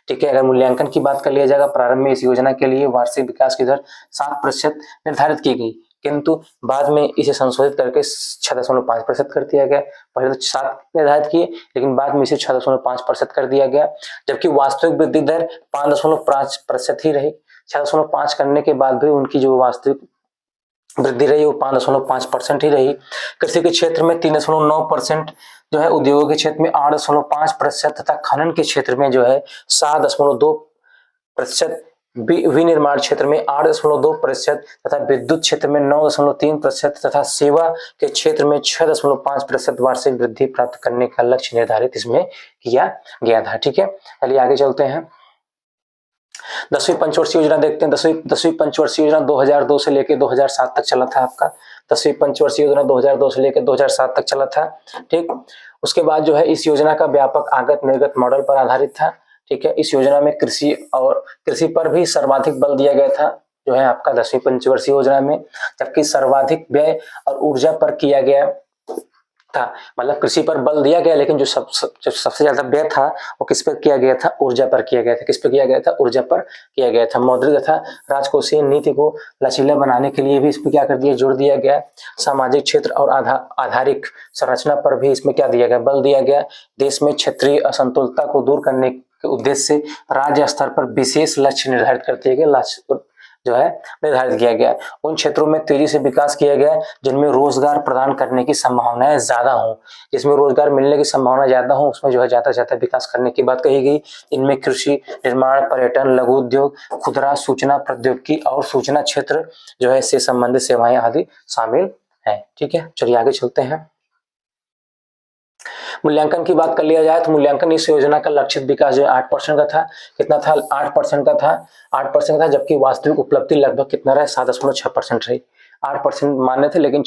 ठीक है। अगर मूल्यांकन की बात कर लिया जाएगा, प्रारंभ में इस योजना के लिए वार्षिक विकास की दर 7% निर्धारित की गई, किंतु बाद में इसे संशोधित करके 6.5% कर दिया गया। पहले तो 7 निर्धारित किए, लेकिन बाद में इसे 6.5% कर दिया गया, जबकि वास्तविक वृद्धि दर 5.5% ही रही। 6.5 करने के बाद भी उनकी जो वास्तविक वृद्धि रही वो 5.5% ही रही। कृषि के क्षेत्र में 3.9% जो है, उद्योग के क्षेत्र में 8.5% तथा खनन के क्षेत्र में जो है 7.2%, विनिर्माण क्षेत्र में 8.2% तथा विद्युत क्षेत्र में 9.3% तथा सेवा के क्षेत्र में 6.5% वार्षिक वृद्धि प्राप्त करने का लक्ष्य निर्धारित इसमें किया गया था, ठीक है। चलिए आगे चलते हैं। 10वीं पंचवर्षीय योजना देखते हैं। 10वीं पंचवर्षीय योजना 2002 से लेकर 2007 तक चला था आपका। 10वीं पंचवर्षीय योजना 2002 से लेकर 2007 तक चला था, ठीक। उसके बाद जो है इस योजना का व्यापक आगत निर्गत मॉडल पर आधारित था, ठीक है। इस योजना में कृषि पर भी सर्वाधिक बल दिया गया था जो है आपका 10वीं पंचवर्षीय योजना में, जबकि सर्वाधिक व्यय और ऊर्जा पर किया गया था। मतलब कृषि पर बल दिया गया, लेकिन जो सबसे ज्यादा व्यय था वो किस पर किया गया था, ऊर्जा पर किया गया था। किस पर किया गया था, ऊर्जा पर किया गया था। मौद्रिक तथा राजकोषीय नीति को लचीला बनाने के लिए भी इसमें क्या कर दिया, जोड़ दिया गया। सामाजिक क्षेत्र और आधारिक संरचना पर भी इसमें क्या दिया गया, बल दिया गया। देश में क्षेत्रीय असंतुलता को दूर करने के उद्देश्य से राज्य स्तर पर विशेष लक्ष्य निर्धारित कर दिए गए, जो है निर्धारित किया गया। उन क्षेत्रों में तेजी से विकास किया गया जिनमें रोजगार प्रदान करने की संभावनाएं ज्यादा हों, जिसमें रोजगार मिलने की संभावना ज्यादा हो, उसमें जो है ज्यादा से ज्यादा विकास करने की बात कही गई। इनमें कृषि, निर्माण, पर्यटन, लघु उद्योग, खुदरा, सूचना प्रौद्योगिकी और सूचना क्षेत्र जो है इससे संबंधित सेवाएं आदि शामिल है, ठीक है। चलिए आगे चलते हैं। मूल्यांकन की बात कर लिया जाए तो मूल्यांकन इस योजना का लक्षित विकास जो 8% का था। कितना था, 8% का था, 8% था, जबकि वास्तविक उपलब्धि लगभग कितना रहा, 7.6% रही। 8% मान्य थे, लेकिन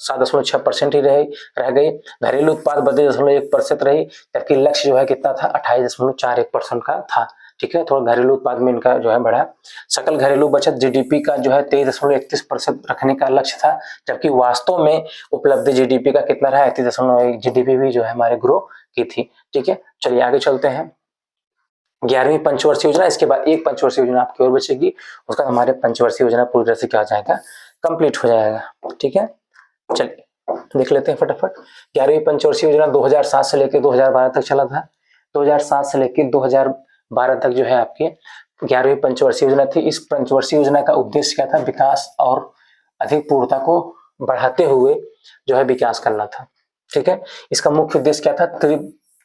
7.6% ही रह गई। घरेलू उत्पाद 32.1% रही, जबकि लक्ष्य जो है कितना था, 28.41% का था। ठीक है, थोड़ा घरेलू उत्पाद में इनका जो है बढ़ा। सकल घरेलू बचत जीडीपी का जो है 23.31% रखने का लक्ष्य था, जबकि वास्तव में उपलब्धि जीडीपी का कितना रहा, 31.1। जीडीपी भी जो है हमारे ग्रो की थी। ठीक है, चलिए आगे चलते हैं। 11वीं पंचवर्षीय योजना, इसके बाद एक पंचवर्षीय योजना आपकी और बचेगी, उसका हमारे पंचवर्षीय योजना पूरी तरह से क्या हो जाएगा, कंप्लीट हो जाएगा। ठीक है, चलिए देख लेते हैं फटाफट। 11वीं पंचवर्षीय योजना 2007 से लेकर 2012 तक चला था। 2007 से लेकर 2012 तक जो है आपकी 11वीं पंचवर्षीय योजना थी। इस पंचवर्षीय योजना का उद्देश्य क्या था, विकास और अधिक पूर्णता को बढ़ाते हुए जो है विकास करना था। ठीक है, इसका मुख्य उद्देश्य क्या था,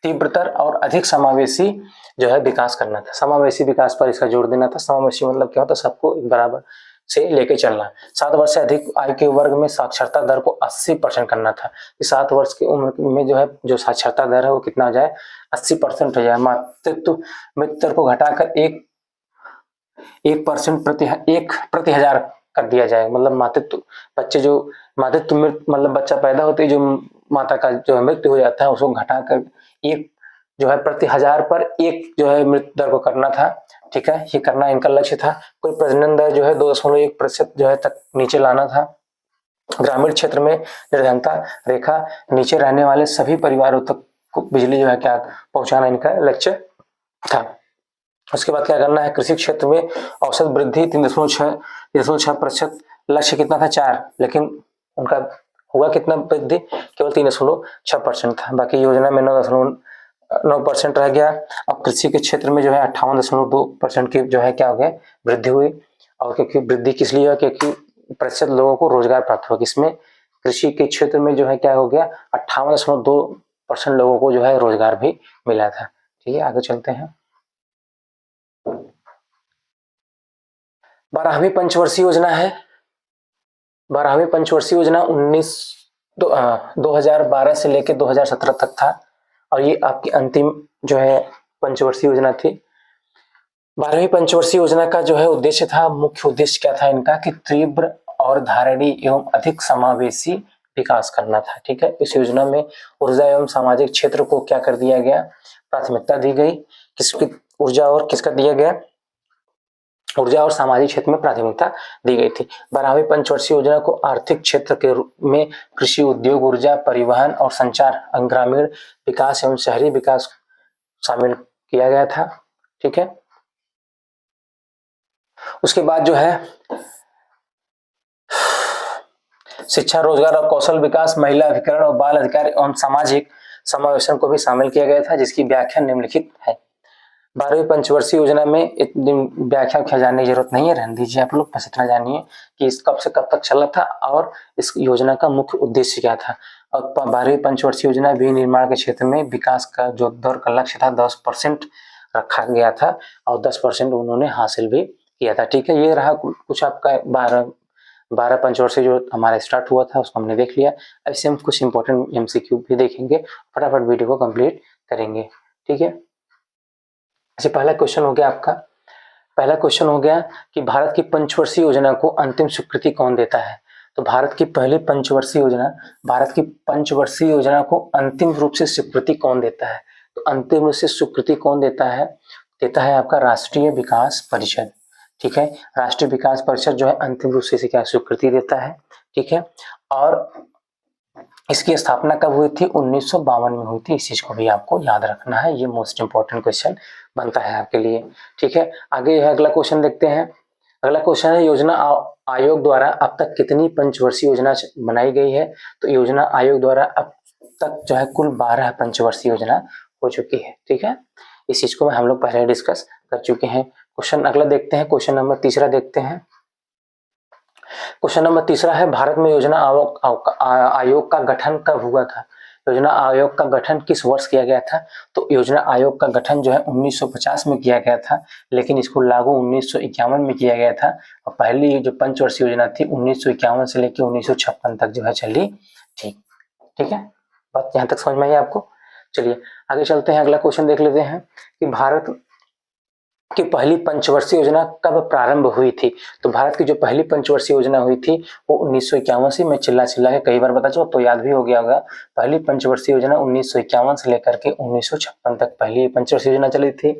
तीव्रतर और अधिक समावेशी जो है विकास करना था। समावेशी विकास पर इसका जोर देना था। समावेशी मतलब क्या होता है, सबको बराबर से लेके चलना। 7 वर्ष से अधिक आयु के वर्ग में साक्षरता दर को 80% करना था। 7 वर्ष की उम्र में जो है जो साक्षरता दर है वो कितना हो जाए, 80% हो जाए। मातृत्व मृत्यु दर को घटाकर 1% एक प्रति हजार कर दिया जाए। मतलब मातृत्व बच्चे जो मातृत्व मतलब बच्चा पैदा होते ही जो माता का जो मृत्यु हो जाता है उसको घटाकर 1 जो है प्रति 1000 पर 1 जो है मृत्यु दर को करना था। ठीक है, ये करना इनका लक्ष्य था। कुल प्रजनन दर जो है 2.1% जो है तक नीचे लाना था। ग्रामीण क्षेत्र में निर्धनता रेखा नीचे रहने वाले सभी परिवारों तक बिजली जो है क्या पहुंचाना इनका लक्ष्य था। उसके बाद क्या करना है, कृषि क्षेत्र में औसत वृद्धि 3.6%। लक्ष्य कितना था, 4, लेकिन उनका हुआ कितना वृद्धि, केवल 3.6% था। बाकी योजना में 9% रह गया। अब कृषि के क्षेत्र में जो है 58.2% की जो है क्या हो गया, वृद्धि हुई। और क्योंकि वृद्धि किस लिए, क्योंकि प्रतिशत लोगों को रोजगार प्राप्त हुआ। इसमें कृषि के क्षेत्र में जो है क्या हो गया, 58.2% लोगों को जो है रोजगार भी मिला था। ठीक है, आगे चलते हैं। 12वीं पंचवर्षीय योजना है। 12वीं पंचवर्षीय योजना 2012 से लेकर 2017 तक था और ये आपकी अंतिम जो है पंचवर्षीय योजना थी। 12वीं पंचवर्षीय योजना का जो है उद्देश्य था, मुख्य उद्देश्य क्या था इनका, कि तीव्र और धारणीय एवं अधिक समावेशी विकास करना था। ठीक है, इस योजना में ऊर्जा एवं सामाजिक क्षेत्र को क्या कर दिया गया, प्राथमिकता दी गई। किसकी ऊर्जा और किसका दिया गया, ऊर्जा और सामाजिक क्षेत्र में प्राथमिकता दी गई थी। 12वीं पंचवर्षीय योजना को आर्थिक क्षेत्र के रूप में कृषि, उद्योग, ऊर्जा, परिवहन और संचार, ग्रामीण विकास एवं शहरी विकास शामिल किया गया था। ठीक है, उसके बाद जो है शिक्षा, रोजगार और कौशल विकास, महिला अधिकरण और बाल अधिकार एवं सामाजिक समावेशन को भी शामिल किया गया था, जिसकी व्याख्या निम्नलिखित है। 12वीं पंचवर्षीय योजना में इतनी व्याख्या जानने की जरूरत नहीं है, रहने दीजिए आप लोग। बस इतना जानिए कि इस कब से कब तक चला था और इस योजना का मुख्य उद्देश्य क्या था। और 12वीं पंचवर्षीय योजना विनिर्माण के क्षेत्र में विकास का जो दर का लक्ष्य था 10% रखा गया था और 10% उन्होंने हासिल भी किया था। ठीक है, ये रहा कुछ आपका 12 पंचवर्षीय जो हमारा स्टार्ट हुआ था उसको हमने देख लिया। ऐसे हम कुछ इंपॉर्टेंट एमसीक्यू भी देखेंगे, फटाफट वीडियो को कंप्लीट करेंगे। ठीक है, ऐसे पहला क्वेश्चन हो गया आपका, पहला क्वेश्चन हो गया कि भारत की पंचवर्षीय योजना को अंतिम स्वीकृति कौन देता है। तो भारत की पहली पंचवर्षीय योजना, भारत की पंचवर्षीय योजना को अंतिम रूप से स्वीकृति कौन देता है। तो अंतिम रूप से स्वीकृति कौन देता है आपका राष्ट्रीय विकास परिषद। ठीक है, राष्ट्रीय विकास परिषद जो है अंतिम रूप से क्या स्वीकृति देता है। ठीक है, और इसकी स्थापना कब हुई थी, 1952 में हुई थी। इस चीज को भी आपको याद रखना है, ये मोस्ट इंपॉर्टेंट क्वेश्चन बनता है आपके लिए। ठीक है, आगे अगला क्वेश्चन देखते हैं। अगला क्वेश्चन है, योजना आयोग द्वारा अब तक कितनी पंचवर्षीय योजना बनाई गई है। तो योजना आयोग द्वारा अब तक जो है कुल 12 पंचवर्षीय योजना हो चुकी है। ठीक है, इस चीज को हम लोग पहले डिस्कस कर चुके हैं। क्वेश्चन अगला देखते हैं, क्वेश्चन नंबर 3 देखते हैं। क्वेश्चन नंबर 3 है, भारत में योजना आयोग का गठन कब हुआ था। योजना आयोग का गठन किस वर्ष किया गया था। तो योजना आयोग का गठन जो है 1950 में किया गया था, लेकिन इसको लागू 1951 में किया गया था। और पहली जो पंचवर्षीय योजना थी 1951 से लेकर 1956 तक जो है चली थी। ठीक है, बात यहाँ तक समझ में आई आपको। चलिए आगे चलते हैं, अगला क्वेश्चन देख लेते हैं कि भारत कि पहली पंचवर्षीय योजना कब प्रारंभ हुई थी। तो भारत की जो पहली पंचवर्षीय योजना हुई थी वो 1951 से, मैं चिल्ला चिल्ला के कई बार बता चुका तो याद भी हो गया होगा। पहली पंचवर्षीय योजना 1951 से लेकर के 1956 तक पहली पंचवर्षीय योजना चली थी।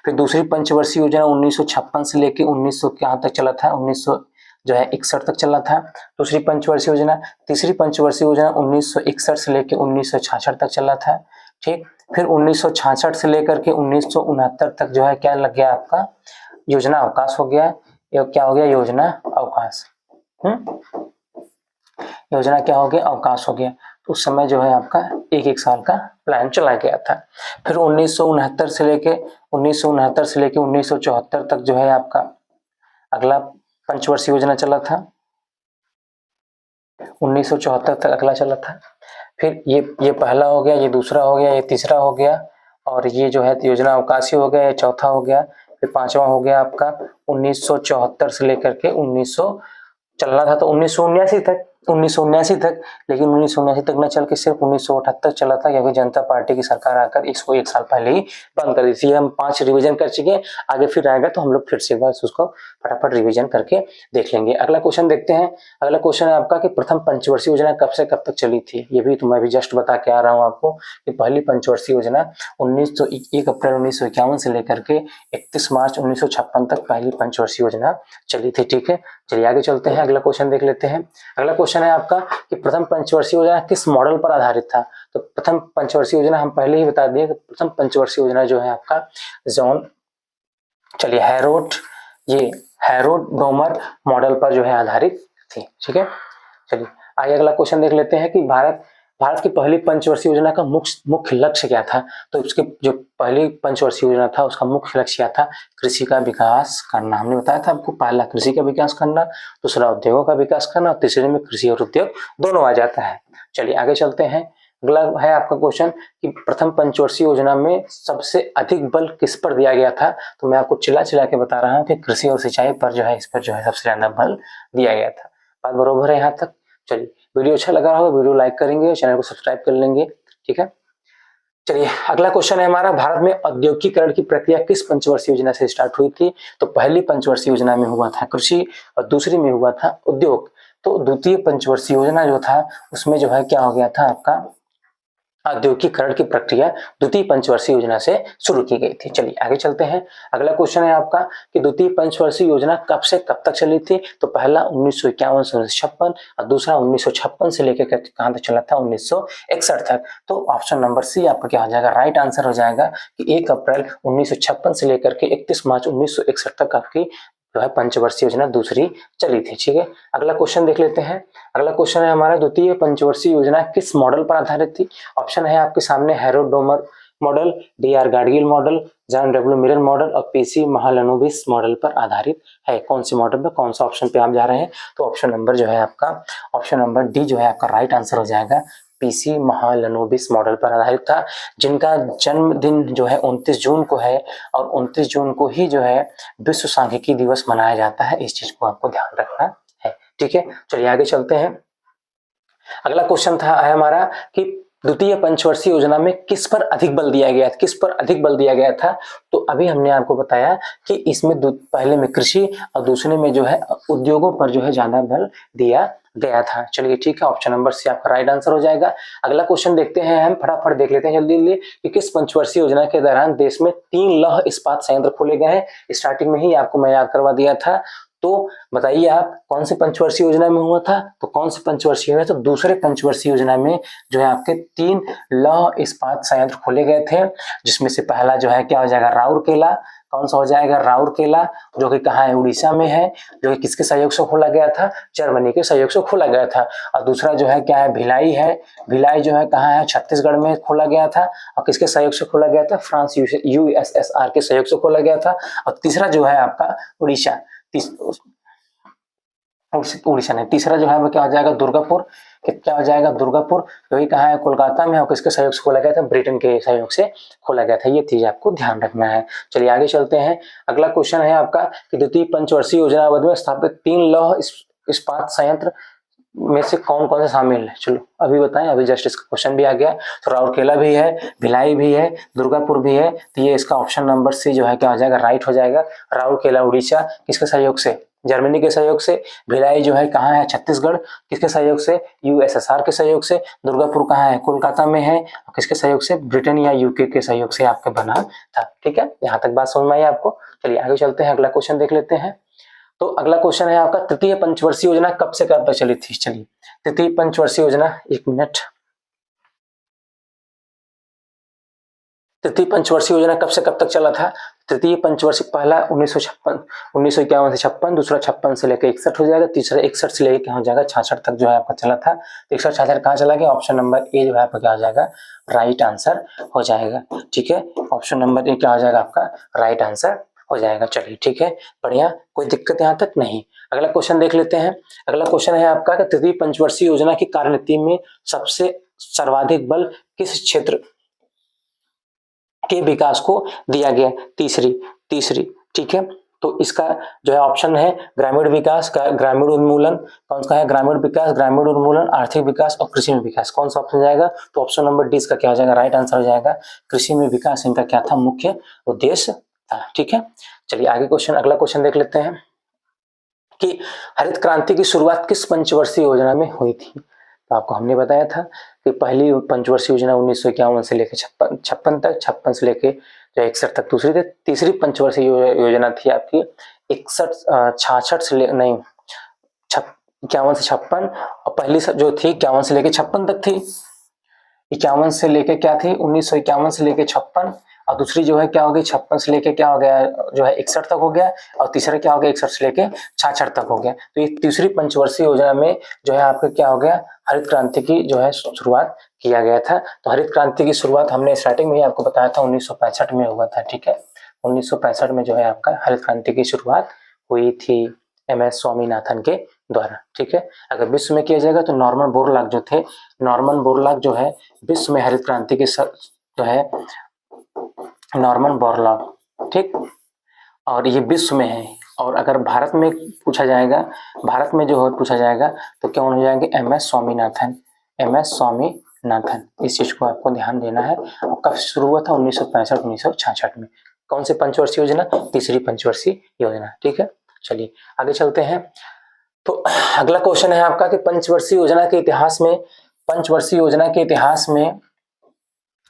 फिर दूसरी पंचवर्षीय योजना 1956 से लेकर 1900 कहाँ तक चला था, 1900 जो है 61 तक चला था दूसरी पंचवर्षीय योजना। तीसरी पंचवर्षीय योजना 1961 से लेकर 1966 तक चला था। ठीक, फिर 1966 से लेकर के 1969 तक जो है क्या लग गया आपका, योजना अवकाश हो गया। ये क्या हो गया, योजना अवकाश। योजना क्या हो गया, अवकाश हो गया। तो उस समय जो है आपका एक एक साल का प्लान चला गया था। फिर 1969 से लेके 1974 तक जो है आपका अगला पंचवर्षीय योजना चला था। 1974 तक अगला चला था। फिर ये पहला हो गया, ये दूसरा हो गया, ये तीसरा हो गया, और ये जो है योजना अवकाशी हो गया, ये चौथा हो गया। फिर पांचवा हो गया आपका 1974 से लेकर के 1900 चलना था तो 1979 तक, लेकिन 1979 तक न चल के सिर्फ 1978 चला था, क्योंकि जनता पार्टी की सरकार आकर इसको एक साल पहले ही बंद कर दी थी। हम 5 रिवीजन कर चुके हैं, आगे फिर आएगा तो हम लोग फिर से एक बार उसको फटाफट रिवीजन करके देख लेंगे। अगला क्वेश्चन देखते हैं। अगला क्वेश्चन है आपका कि प्रथम पंचवर्षीय योजना कब से कब तक चली थी। ये भी तो मैं भी जस्ट बता के आ रहा हूँ आपको कि पहली पंचवर्षीय योजना 1 अप्रैल 1951 से लेकर के 31 मार्च 1956 तक पहली पंचवर्षीय योजना चली थी। ठीक है, चलिए आगे चलते हैं, अगला क्वेश्चन देख लेते हैं। अगला क्वेश्चन है आपका कि प्रथम पंचवर्षीय योजना किस मॉडल पर आधारित था। तो प्रथम पंचवर्षीय योजना हम पहले ही बता दिए कि प्रथम पंचवर्षीय योजना जो है आपका जोन, चलिए हैरोड डोमर मॉडल पर जो है आधारित थी। ठीक है, चलिए आगे अगला क्वेश्चन देख लेते हैं कि भारत की पहली पंचवर्षीय योजना का मुख्य लक्ष्य क्या था। तो उसकी जो पहली पंचवर्षीय योजना था उसका मुख्य लक्ष्य क्या था, कृषि का विकास करना। हमने बताया था आपको, पहला कृषि का विकास करना, दूसरा उद्योगों का विकास करना, और तीसरे में कृषि और उद्योग दोनों आ जाता है। चलिए आगे चलते हैं। अगला है आपका क्वेश्चन कि प्रथम पंचवर्षीय योजना में सबसे अधिक बल किस पर दिया गया था। तो मैं आपको चिल्ला चिल्ला के बता रहा हूँ कि कृषि और सिंचाई पर जो है, इस पर जो है सबसे ज्यादा बल दिया गया था। बात बरोबर है यहाँ तक। चलिए, वीडियो अच्छा लगा होगा वीडियो लाइक करेंगे, चैनल को सब्सक्राइब कर लेंगे। ठीक है, चलिए अगला क्वेश्चन है हमारा, भारत में औद्योगिकीकरण की प्रक्रिया किस पंचवर्षीय योजना से स्टार्ट हुई थी। तो पहली पंचवर्षीय योजना में हुआ था कृषि और दूसरी में हुआ था उद्योग। तो द्वितीय पंचवर्षीय योजना जो था उसमें जो है क्या हो गया था, आपका औद्योगिकीकरण की प्रक्रिया द्वितीय पंचवर्षीय योजना से शुरू की गई थी। चलिए आगे चलते हैं। अगला क्वेश्चन है आपका कि द्वितीय पंचवर्षीय योजना कब से कब तक चली थी। तो पहला 1951 से 1956 और दूसरा 1956 से लेकर कहां तक चला था, 1961 तक। तो ऑप्शन नंबर सी आपका क्या हो जाएगा, राइट आंसर हो जाएगा कि 1 अप्रैल 1956 से लेकर के 31 मार्च 1961 तक आपकी जो है पंचवर्षीय योजना दूसरी चली थी। ठीक है, अगला क्वेश्चन देख लेते हैं। अगला क्वेश्चन है हमारा, द्वितीय पंचवर्षीय योजना किस मॉडल पर आधारित थी। ऑप्शन है आपके सामने, Herod Domar model, DR Gadgil model, John W Miller model और PC महालनोबिस मॉडल पर आधारित है। कौन सी मॉडल पे, कौन सा ऑप्शन पे आप जा रहे हैं। तो ऑप्शन नंबर जो है आपका, ऑप्शन नंबर डी जो है आपका राइट आंसर हो जाएगा। PC महालनोबिस मॉडल पर आधारित था, जिनका जन्मदिन जो है 29 जून को है, और 29 जून को ही जो है विश्व सांख्यिकी दिवस मनाया जाता है। इस चीज को आपको ध्यान रखना है। ठीक है, चलिए आगे चलते हैं। अगला क्वेश्चन था है हमारा कि द्वितीय पंचवर्षीय योजना में किस पर अधिक बल दिया गया था, किस पर अधिक बल दिया गया था। तो अभी हमने आपको बताया कि इसमें पहले में कृषि और दूसरे में जो है उद्योगों पर जो है ज्यादा बल दिया गया था। चलिए ठीक है, ऑप्शन नंबर सी आपका राइट आंसर हो जाएगा। अगला क्वेश्चन देखते हैं, हम फटाफट देख लेते हैं जल्दी जल्दी कि किस पंचवर्षीय योजना के दौरान देश में 3 लौह इस्पात संयंत्र खोले गए हैं। स्टार्टिंग में ही आपको मैं याद करवा दिया था। तो बताइए आप कौन से पंचवर्षीय योजना में हुआ था। तो कौन से पंचवर्षीय में, तो दूसरे पंचवर्षीय योजना में जो है आपके 3 लौह इस्पात संयंत्र खोले गए थे, जिसमें से पहला जो है क्या हो जाएगा, राउरकेला। कौन सा हो जाएगा, राउरकेला, जो कि कहाँ है, उड़ीसा में है, जो कि किसके सहयोग से खोला गया था, जर्मनी के सहयोग से खोला गया था। और दूसरा जो है क्या है, भिलाई है। भिलाई जो है कहाँ है, छत्तीसगढ़ में खोला गया था, और किसके सहयोग से खोला गया था, फ्रांस USSR के सहयोग से खोला गया था। और तीसरा जो है आपका उड़ीसा, उड़ीसा नहीं, तीसरा जो है वो क्या हो जाएगा, दुर्गापुर। क्या हो जाएगा, दुर्गापुर, जो कि कहाँ है, कोलकाता में, और किसके सहयोग से खोला गया था, ब्रिटेन के सहयोग से खोला गया था। ये चीज आपको ध्यान रखना है। चलिए आगे चलते हैं। अगला क्वेश्चन है आपका कि द्वितीय पंचवर्षीय योजना अवधि में स्थापित 3 लौह इस्पात संयंत्र में से कौन कौन से शामिल है, चलो अभी बताएं, अभी जस्ट इसका क्वेश्चन भी आ गया। तो राउरकेला भी है, भिलाई भी है, दुर्गापुर भी है, तो ये इसका ऑप्शन नंबर सी जो है क्या हो जाएगा, राइट हो जाएगा। राउरकेला उड़ीसा किसके सहयोग से, जर्मनी के सहयोग से। भिलाई जो है कहाँ है, छत्तीसगढ़, किसके सहयोग से, यूएसएसआर के सहयोग से। दुर्गापुर कहाँ है, कोलकाता में है, किसके सहयोग से, ब्रिटेन या यूके के सहयोग से आपका बना था। ठीक है, यहाँ तक बात समझ में आई आपको। चलिए आगे चलते हैं, अगला क्वेश्चन देख लेते हैं। तो अगला क्वेश्चन है आपका, तृतीय पंचवर्षीय योजना कब से कब तक चली थी। चलिए तृतीय पंचवर्षीय योजना, एक मिनट, तृतीय पंचवर्षीय योजना कब से कब तक चला था। तृतीय पंचवर्षीय पहला 1951 से 56, दूसरा 56 से लेकर 61 हो जाएगा, तीसरा 61 से लेकर क्या हो जाएगा, 66 तक जो है आपका चला था। 61 66 कहाँ चला गया, ऑप्शन नंबर ए जो है आपका क्या हो जाएगा, राइट आंसर हो जाएगा। ठीक है, ऑप्शन नंबर ए क्या हो जाएगा आपका, राइट आंसर हो जाएगा। चलिए ठीक है, बढ़िया, कोई दिक्कत यहाँ तक नहीं। अगला क्वेश्चन देख लेते हैं। अगला क्वेश्चन है आपका कि तृतीय पंचवर्षीय योजना की कार्यनीति में सबसे सर्वाधिक बल किस क्षेत्र के विकास को दिया गया, तीसरी। ठीक है, तो इसका जो है ऑप्शन है ग्रामीण विकास, ग्रामीण उन्मूलन, कौन सा है, ग्रामीण विकास, ग्रामीण उन्मूलन, आर्थिक विकास और कृषि में विकास, कौन सा ऑप्शन जाएगा, तो ऑप्शन नंबर डी इसका क्या हो जाएगा, राइट आंसर हो जाएगा। कृषि में विकास इनका क्या था, मुख्य उद्देश्य था। ठीक है, चलिए आगे क्वेश्चन, अगला क्वेश्चन देख लेते हैं कि हरित क्रांति की शुरुआत किस पंचवर्षीय योजना में हुई थी। तो आपको हमने बताया था कि पहली पंचवर्षीय योजना 1951 से लेकर 56 तक, 56 से लेकर जो 61 तक दूसरी थी। तीसरी पंचवर्षीय योजना थी आपकी 66 से नहीं 51 से 56, और पहली जो थी 51 से लेकर 56 तक थी। 51 से लेके क्या थी, 1951 से लेके 56, और दूसरी जो है क्या हो गई, 56 से लेके क्या हो गया, जो है 61 तक हो गया, और तीसरा क्या हो गया, 61 से लेके 66 तक हो गया। तो ये तीसरी पंचवर्षीय योजना में जो है आपका क्या हो गया, हरित क्रांति की जो है शुरुआत किया गया था। तो हरित क्रांति की शुरुआत हमने स्टार्टिंग में ही आपको बताया था 1965 में हुआ था। ठीक है, 1965 में जो है आपका हरित क्रांति की शुरुआत हुई थी MS स्वामीनाथन के द्वारा। ठीक है, अगर विश्व में किया जाएगा तो नॉर्मन बोरलॉग जो थे, नॉर्मन बोरलॉग जो है विश्व में हरित क्रांति के जो है नॉर्मन बोरलॉग, ठीक, और ये विश्व में है। और अगर भारत में पूछा जाएगा, भारत में जो है पूछा जाएगा तो कौन हो जाएंगे, MS स्वामीनाथन, MS स्वामीनाथन। इस चीज को आपको ध्यान देना है। और कब शुरू हुआ था, 1965 1966 में। कौन सी पंचवर्षीय योजना, तीसरी पंचवर्षीय योजना। ठीक है, चलिए आगे चलते हैं। तो अगला क्वेश्चन है आपका कि पंचवर्षीय योजना के इतिहास में, पंचवर्षीय योजना के इतिहास में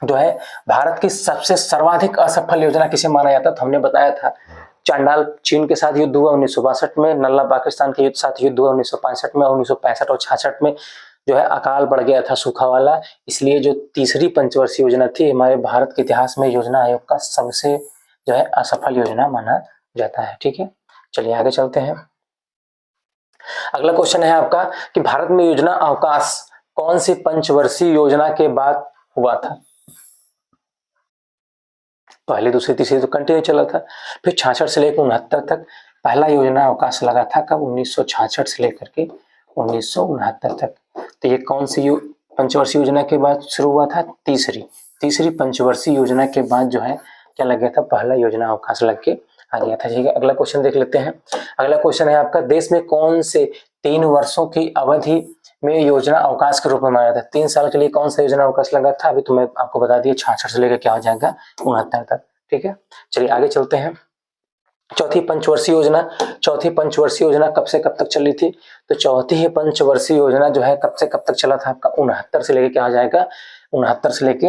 जो है भारत की सबसे सर्वाधिक असफल योजना किसे माना जाता है। तो हमने बताया था चांडाल चीन के साथ युद्ध हुआ 1962 में, नल्ला पाकिस्तान के साथ युद्ध हुआ 1965 में, और 1965 और 66 में जो है अकाल पड़ गया था, सूखा वाला। इसलिए जो तीसरी पंचवर्षीय योजना थी हमारे भारत के इतिहास में योजना आयोग का सबसे जो है असफल योजना माना जाता है। ठीक है, चलिए आगे चलते हैं। अगला क्वेश्चन है आपका कि भारत में योजना अवकाश कौन सी पंचवर्षीय योजना के बाद हुआ था। पहले दूसरी तीसरी तो कंटिन्यू चला था, फिर 66 से लेकर 69 तक पहला योजना अवकाश लगा था, कब, 1966 से लेकर के 1969 तक। तो ये कौन सी पंचवर्षीय योजना के बाद शुरू हुआ था, तीसरी पंचवर्षीय योजना के बाद जो है क्या लग गया था, पहला योजना अवकाश लग के आ गया था। ठीक है, अगला क्वेश्चन देख लेते हैं। अगला क्वेश्चन है आपका, देश में कौन से 3 वर्षों की अवधि में योजना अवकाश के रूप में माना था। 3 साल के लिए कौन सा योजना अवकाश लगा था, अभी तो मैं आपको बता दिया, 66 से लेकर क्या हो जाएगा, 69 तक। ठीक है, चलिए आगे चलते हैं। चौथी पंचवर्षीय योजना कब से कब तक चली थी। तो चौथी पंचवर्षीय योजना जो है कब से कब तक चला था आपका, 69 से लेकर क्या हो जाएगा, 69 से लेके,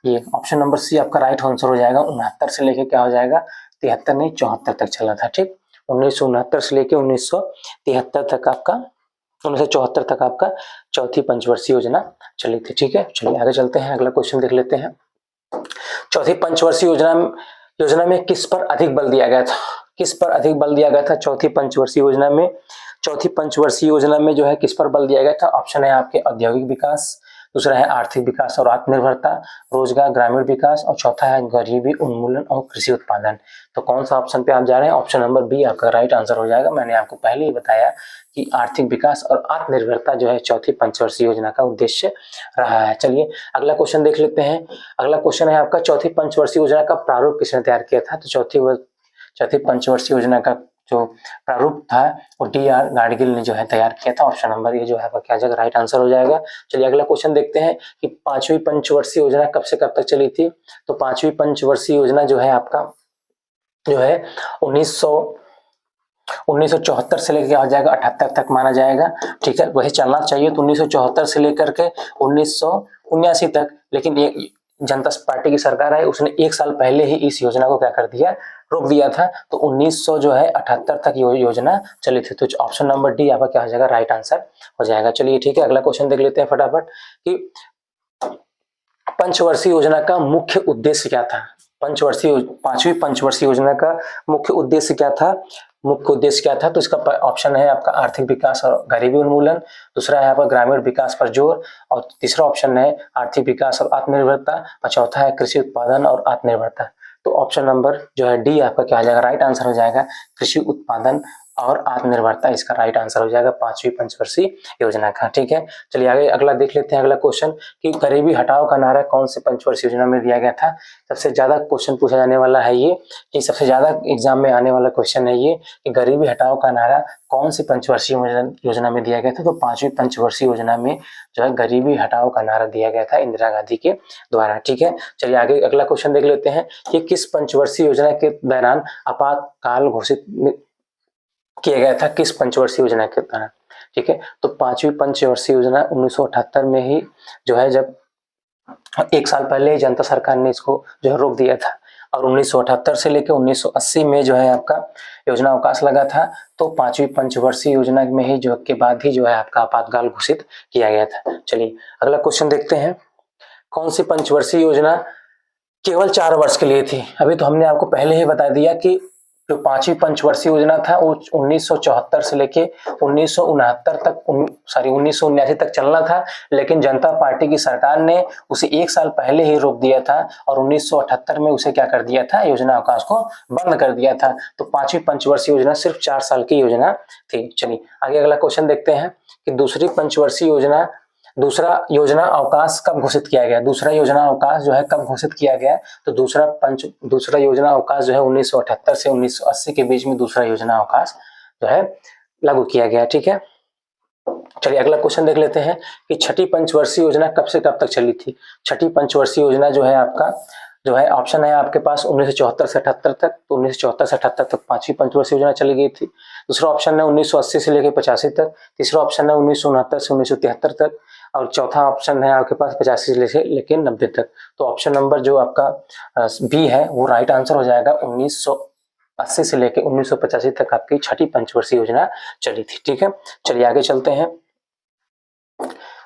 ये ऑप्शन नंबर सी आपका राइट आंसर हो जाएगा। 69 से लेके क्या हो जाएगा, 73 नहीं 74 तक चला था। ठीक, 1969 से लेके 1973 तक आपका, 1974 तक आपका चौथी पंचवर्षीय योजना चली थी। ठीक है, चलिए आगे चलते हैं, अगला क्वेश्चन देख लेते हैं। चौथी पंचवर्षीय योजना में किस पर अधिक बल दिया गया था, किस पर अधिक बल दिया गया था चौथी पंचवर्षीय योजना में। चौथी पंचवर्षीय योजना में जो है किस पर बल दिया गया था, ऑप्शन है आपके औद्योगिक विकास, दूसरा है आर्थिक विकास और आत्मनिर्भरता, रोजगार, ग्रामीण विकास, और चौथा है गरीबी उन्मूलन और कृषि उत्पादन। तो कौन सा ऑप्शन पे आप जा रहे हैं, ऑप्शन नंबर बी आपका राइट आंसर हो जाएगा। मैंने आपको पहले ही बताया कि आर्थिक विकास और आत्मनिर्भरता जो है चौथी पंचवर्षीय योजना का उद्देश्य रहा है। चलिए अगला क्वेश्चन देख लेते हैं। अगला क्वेश्चन है आपका, चौथी पंचवर्षीय योजना का प्रारूप किसने तैयार किया था। तो चौथी पंचवर्षीय योजना का जो प्रारूप था वो डी.आर. गाडगिल ने जो है तैयार किया था। ऑप्शन नंबर ये जो है क्या जगह राइट आंसर हो जाएगा। चलिए अगला क्वेश्चन देखते हैं कि पांचवी पंचवर्षीय योजना कब से कब तक चली थी। तो पांचवी पंचवर्षीय योजना जो है आपका जो है 1974 से लेकर आ जाएगा 78 तक माना जाएगा। ठीक है, वही चलना चाहिए। तो 1974 से लेकर के 1979 तक, लेकिन ये जनता पार्टी की सरकार है, उसने एक साल पहले ही इस योजना को क्या कर दिया, रोक दिया था। तो 1900 जो है 78 तक योजना चली थी। तो ऑप्शन नंबर डी आपका क्या हो जाएगा, राइट आंसर हो जाएगा। चलिए ठीक है, अगला क्वेश्चन देख लेते हैं फटाफट कि पंचवर्षीय योजना का मुख्य उद्देश्य क्या था। पांचवी पंचवर्षीय योजना का मुख्य उद्देश्य क्या था। मुख्य उद्देश्य क्या था, तो इसका ऑप्शन है आपका आर्थिक विकास और गरीबी उन्मूलन, दूसरा है आपका ग्रामीण विकास पर जोर, और तीसरा ऑप्शन है आर्थिक विकास और आत्मनिर्भरता, और चौथा है कृषि उत्पादन और आत्मनिर्भरता। तो ऑप्शन नंबर जो है डी आपका क्या आ जाएगा, राइट आंसर हो जाएगा, कृषि उत्पादन और आत्मनिर्भरता इसका राइट आंसर हो जाएगा पांचवी पंचवर्षीय योजना का। ठीक है, चलिए आगे अगला देख लेते हैं। अगला क्वेश्चन कि गरीबी हटाओ का नारा कौन सी पंचवर्षीय योजना में दिया गया था। सबसे ज्यादा क्वेश्चन पूछा जाने वाला है ये, कि सबसे ज्यादा एग्जाम में आने वाला क्वेश्चन है ये कि गरीबी हटाओ का नारा कौन सी पंचवर्षीय योजना में दिया गया था। तो पांचवी पंचवर्षीय योजना में जो है गरीबी हटाओ का नारा दिया गया था इंदिरा गांधी के द्वारा। ठीक है, चलिए आगे अगला क्वेश्चन देख लेते हैं कि किस पंचवर्षीय योजना के दौरान आपातकाल घोषित किया गया था, किस पंचवर्षीय योजना के दौरान। ठीक है, तो पांचवी पंचवर्षीय योजना 1978 में ही जो है, जब एक साल पहले जनता सरकार ने इसको जो है रोक दिया था, और 1978 से लेकर 1980 में जो है आपका योजना अवकाश लगा था। तो पांचवी पंचवर्षीय योजना में ही जो के बाद ही जो है आपका आपातकाल घोषित किया गया था। चलिए अगला क्वेश्चन देखते हैं, कौन सी पंचवर्षीय योजना केवल 4 वर्ष के लिए थी। अभी तो हमने आपको पहले ही बता दिया कि जो पांचवी पंचवर्षीय योजना था वो 1974 से लेके 1969 तक 1979 तक चलना था, लेकिन जनता पार्टी की सरकार ने उसे एक साल पहले ही रोक दिया था, और 1978 में उसे क्या कर दिया था, योजना अवकाश को बंद कर दिया था। तो पांचवी पंचवर्षीय योजना सिर्फ 4 साल की योजना थी। चलिए आगे अगला क्वेश्चन देखते हैं कि दूसरा योजना अवकाश कब घोषित किया गया। दूसरा योजना अवकाश जो है कब घोषित किया गया, तो दूसरा योजना अवकाश जो है 1978 से 1980 के बीच में दूसरा योजना अवकाश जो है लागू किया गया। ठीक है, चलिए अगला क्वेश्चन देख लेते हैं कि छठी पंचवर्षीय योजना कब से कब तक चली थी। छठी पंचवर्षीय योजना जो है आपका जो है ऑप्शन है आपके पास 1974 से 78 तक। तो 1974 से 78 तक पांचवी पंचवर्षीय योजना चली गई थी। दूसरा ऑप्शन है 1980 से लेकर 85 तक। तीसरा ऑप्शन है 1969 से 1973 तक, और चौथा ऑप्शन है आपके पास 85 से लेकर 90 तक। तो ऑप्शन नंबर जो आपका बी है वो राइट आंसर हो जाएगा। 1980 से लेकर 1985 तक आपकी छठी पंचवर्षीय योजना चली थी। ठीक है, चलिए आगे चलते हैं।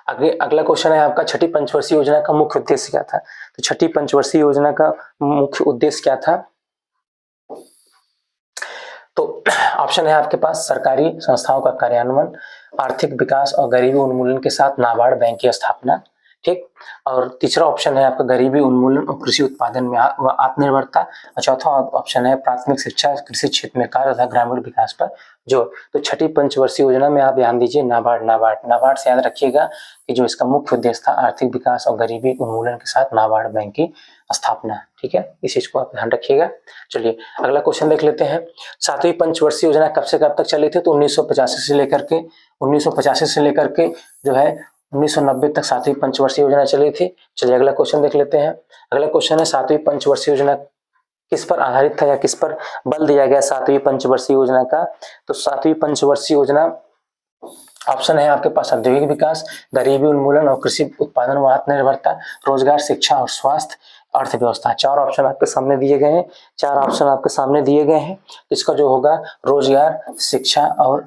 आगे अगला क्वेश्चन है आपका छठी पंचवर्षीय योजना का मुख्य उद्देश्य क्या था। तो छठी पंचवर्षीय योजना का मुख्य उद्देश्य क्या था, तो ऑप्शन है आपके पास सरकारी संस्थाओं का कार्यान्वयन, आर्थिक विकास और गरीबी उन्मूलन के साथ नाबार्ड बैंक की स्थापना। ठीक, और तीसरा ऑप्शन है आपका गरीबी उन्मूलन और कृषि उत्पादन में आत्मनिर्भरता, और चौथा ऑप्शन है प्राथमिक शिक्षा, कृषि क्षेत्र में कार्य तथा ग्रामीण विकास पर जोर। तो छठी पंचवर्षीय योजना में आप ध्यान दीजिए नाबार्ड से याद रखिएगा कि जो इसका मुख्य उद्देश्य था आर्थिक विकास और गरीबी उन्मूलन के साथ नाबार्ड बैंक की स्थापना। ठीक है, इस चीज को आप ध्यान रखिएगा। चलिए अगला क्वेश्चन देख लेते हैं, सातवीं पंचवर्षीय योजना कब से कब तक चली थी। तो 1985 से लेकर के जो है 1990 तक सातवीं पंचवर्षीय योजना चली थी। चलिए अगला क्वेश्चन देख लेते हैं। अगला क्वेश्चन है सातवीं पंचवर्षीय योजना किस पर आधारित था या किस पर बल दिया गया सातवीं पंचवर्षीय योजना का। तो सातवीं पंचवर्षीय योजना ऑप्शन है आपके पास औद्योगिक विकास, गरीबी उन्मूलन और कृषि उत्पादन व आत्मनिर्भरता, रोजगार, शिक्षा और स्वास्थ्य, अर्थव्यवस्था। 4 ऑप्शन आपके सामने दिए गए हैं। तो इसका जो होगा रोजगार, शिक्षा और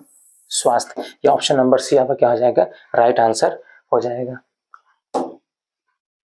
स्वास्थ्य, ये ऑप्शन नंबर सी आपका क्या हो जाएगा, राइट आंसर हो जाएगा।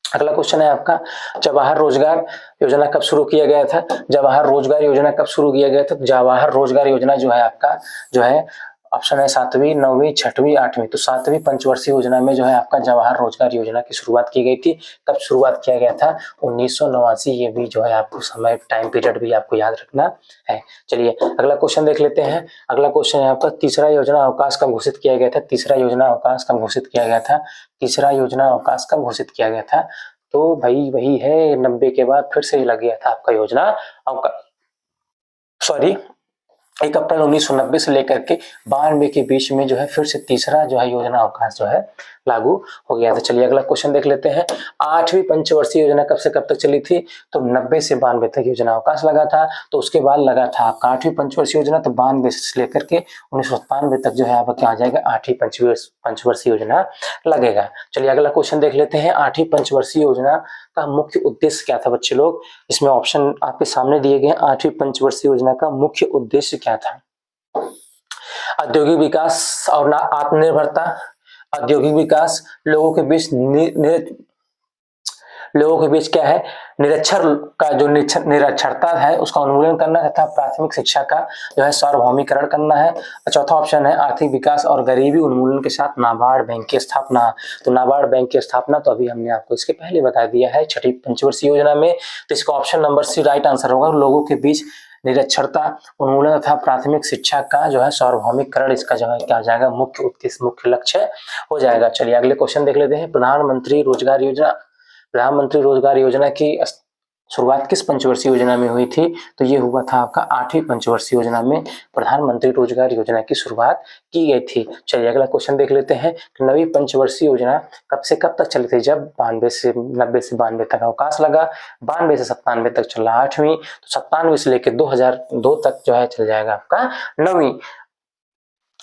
अगला क्वेश्चन है आपका जवाहर रोजगार योजना कब शुरू किया गया था। जवाहर रोजगार योजना कब शुरू किया गया था। जवाहर रोजगार योजना जो है आपका जो है ऑप्शन है 7वीं, 9वीं, 6वीं, 8वीं। तो 7वीं पंचवर्षीय योजना में जो है आपका जवाहर रोजगार योजना की शुरुआत की गई थी। कब शुरुआत किया गया था, 1989। ये भी जो है आपको समय टाइम पीरियड भी आपको याद रखना है। चलिए अगला क्वेश्चन देख लेते हैं। अगला क्वेश्चन है आपका तीसरा योजना अवकाश कब घोषित किया गया था। तीसरा योजना अवकाश कब घोषित किया गया था। तो भाई वही है 90 के बाद फिर से लग गया था आपका योजना अवकाश, 1 अप्रैल 1990 से लेकर के 92 के बीच में जो है फिर से तीसरा जो है योजना अवकाश जो है लागू हो गया। तो चलिए अगला क्वेश्चन देख लेते हैं। 8वीं पंचवर्षीय योजना कब से कब तक चली थी? तो 90 से 92 तक योजना अवकाश लगा था। तो उसके बाद लगा था आपका 8वीं पंचवर्षीय योजना, तो 92 से लेकर के 1997 तक जो है आपका क्या आ जाएगा, 8वीं पंचवर्षीय योजना लगेगा। चलिए अगला क्वेश्चन देख लेते हैं। 8वीं पंचवर्षीय योजना का मुख्य उद्देश्य क्या था बच्चे लोग? इसमें ऑप्शन आपके सामने दिए गए हैं। 8वीं पंचवर्षीय योजना का मुख्य उद्देश्य क्या था? औद्योगिक विकास और आत्मनिर्भरता, औद्योगिक विकास, लोगों के बीच क्या है, निरक्षर का जो निरक्षरता है उसका उन्मूलन करना तथा प्राथमिक शिक्षा का जो है सार्वभौमिकरण करना है। चौथा ऑप्शन है आर्थिक विकास और गरीबी उन्मूलन के साथ नाबार्ड बैंक की स्थापना। तो नाबार्ड बैंक की स्थापना तो अभी हमने आपको इसके पहले बता दिया है 6ठी पंचवर्षीय योजना में। तो इसका option number C right answer होगा। लोगों के बीच निरक्षरता उन्मूलन तथा प्राथमिक शिक्षा का जो है सार्वभौमिकरण, इसका जो है क्या आ जाएगा, मुख्य उद्देश्य, मुख्य लक्ष्य हो जाएगा। चलिए अगले क्वेश्चन देख लेते हैं। प्रधानमंत्री रोजगार योजना, प्रधानमंत्री रोजगार योजना की शुरुआत किस पंचवर्षीय योजना में हुई थी? तो ये हुआ था आपका 8वीं पंचवर्षीय योजना में प्रधानमंत्री रोजगार योजना की शुरुआत की गई थी। चलिए अगला क्वेश्चन देख लेते हैं। 9वीं पंचवर्षीय योजना कब से कब तक चली थी? जब 90 से 92 तक अवकाश लगा, 92 से 97 तक चला 8वीं, तो 97 से लेकर 2002 तक जो है चल जाएगा आपका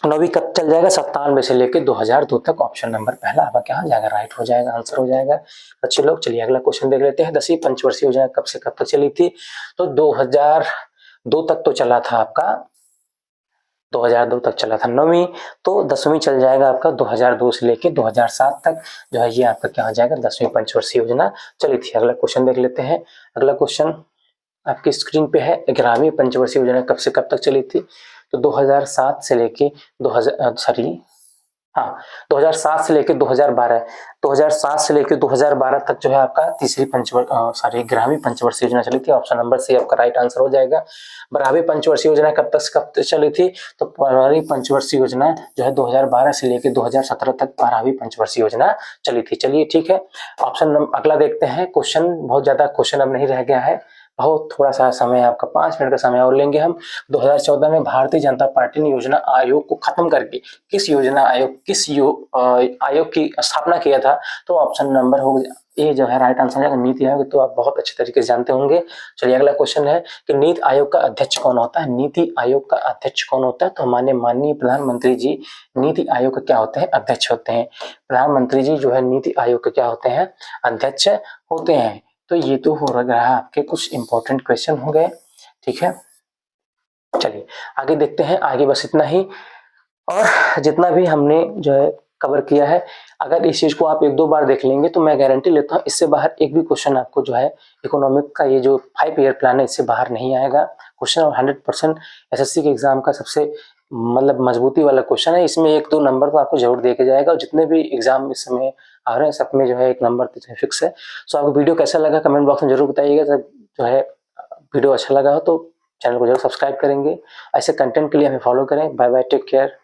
9वीं कब चल जाएगा? 97 से लेकर 2002 तक। ऑप्शन नंबर पहला आपका क्या हो जाएगा, राइट हो जाएगा, आंसर हो जाएगा बच्चे लोग। चलिए अगला क्वेश्चन देख लेते हैं। 10वीं पंचवर्षीय योजना कब से कब तक चली थी? तो 2002 तक तो चला था आपका, 2002 तक चला था 9वीं, तो 10वीं चल जाएगा आपका 2002 से लेकर 2007 तक जो है ये आपका क्या हो जाएगा, 10वीं पंचवर्षीय योजना चली थी। अगला क्वेश्चन देख लेते हैं। अगला क्वेश्चन आपकी स्क्रीन पे है। 11वीं पंचवर्षीय योजना कब से कब तक चली थी? तो 2007 से लेके 2007 से लेके 2012 तक जो है आपका 11वीं पंचवर्षीय योजना चली थी। ऑप्शन नंबर सी आपका राइट आंसर हो जाएगा। 12वीं पंचवर्षीय योजना कब तक चली थी? तो 12वीं पंचवर्षीय योजना जो है 2012 से लेके 2017 तक 12वीं पंचवर्षीय योजना चली थी। चलिए ठीक है, ऑप्शन अगला देखते हैं। क्वेश्चन बहुत ज्यादा क्वेश्चन अब नहीं रह गया है, बहुत थोड़ा सा समय, आपका 5 मिनट का समय और लेंगे हम। 2014 में भारतीय जनता पार्टी ने योजना आयोग को खत्म करके किस आयोग की स्थापना किया था? तो ऑप्शन नंबर हो ये जो है राइट आंसर है नीति आयोग। तो आप बहुत अच्छे तरीके से जानते होंगे। चलिए अगला क्वेश्चन है कि नीति आयोग का अध्यक्ष कौन होता है? नीति आयोग का अध्यक्ष कौन होता है? तो हमारे माननीय प्रधानमंत्री जी नीति आयोग के क्या होते हैं, अध्यक्ष होते हैं। प्रधानमंत्री जी जो है नीति आयोग के क्या होते हैं, अध्यक्ष होते हैं। तो ये तो हो रहा है आपके कुछ इंपॉर्टेंट क्वेश्चन हो गए, ठीक है। चलिए आगे देखते हैं। आगे बस इतना ही, और जितना भी हमने जो है कवर किया है, अगर इस चीज को आप 1-2 बार देख लेंगे तो मैं गारंटी लेता हूँ इससे बाहर एक भी क्वेश्चन आपको जो है इकोनॉमिक का ये जो 5 ईयर प्लान है इससे बाहर नहीं आएगा। क्वेश्चन 100% एसएससी के एग्जाम का सबसे मतलब मजबूती वाला क्वेश्चन है। इसमें 1-2 नंबर तो आपको जरूर दे के जाएगा, और जितने भी एग्जाम इस समय आ रहे हैं सब में जो है 1 नंबर तो फिक्स है। सो आपको वीडियो कैसा लगा कमेंट बॉक्स में जरूर बताइएगा। जो है वीडियो अच्छा लगा हो तो चैनल को जरूर सब्सक्राइब करेंगे। ऐसे कंटेंट के लिए हमें फॉलो करें। Bye bye, take care.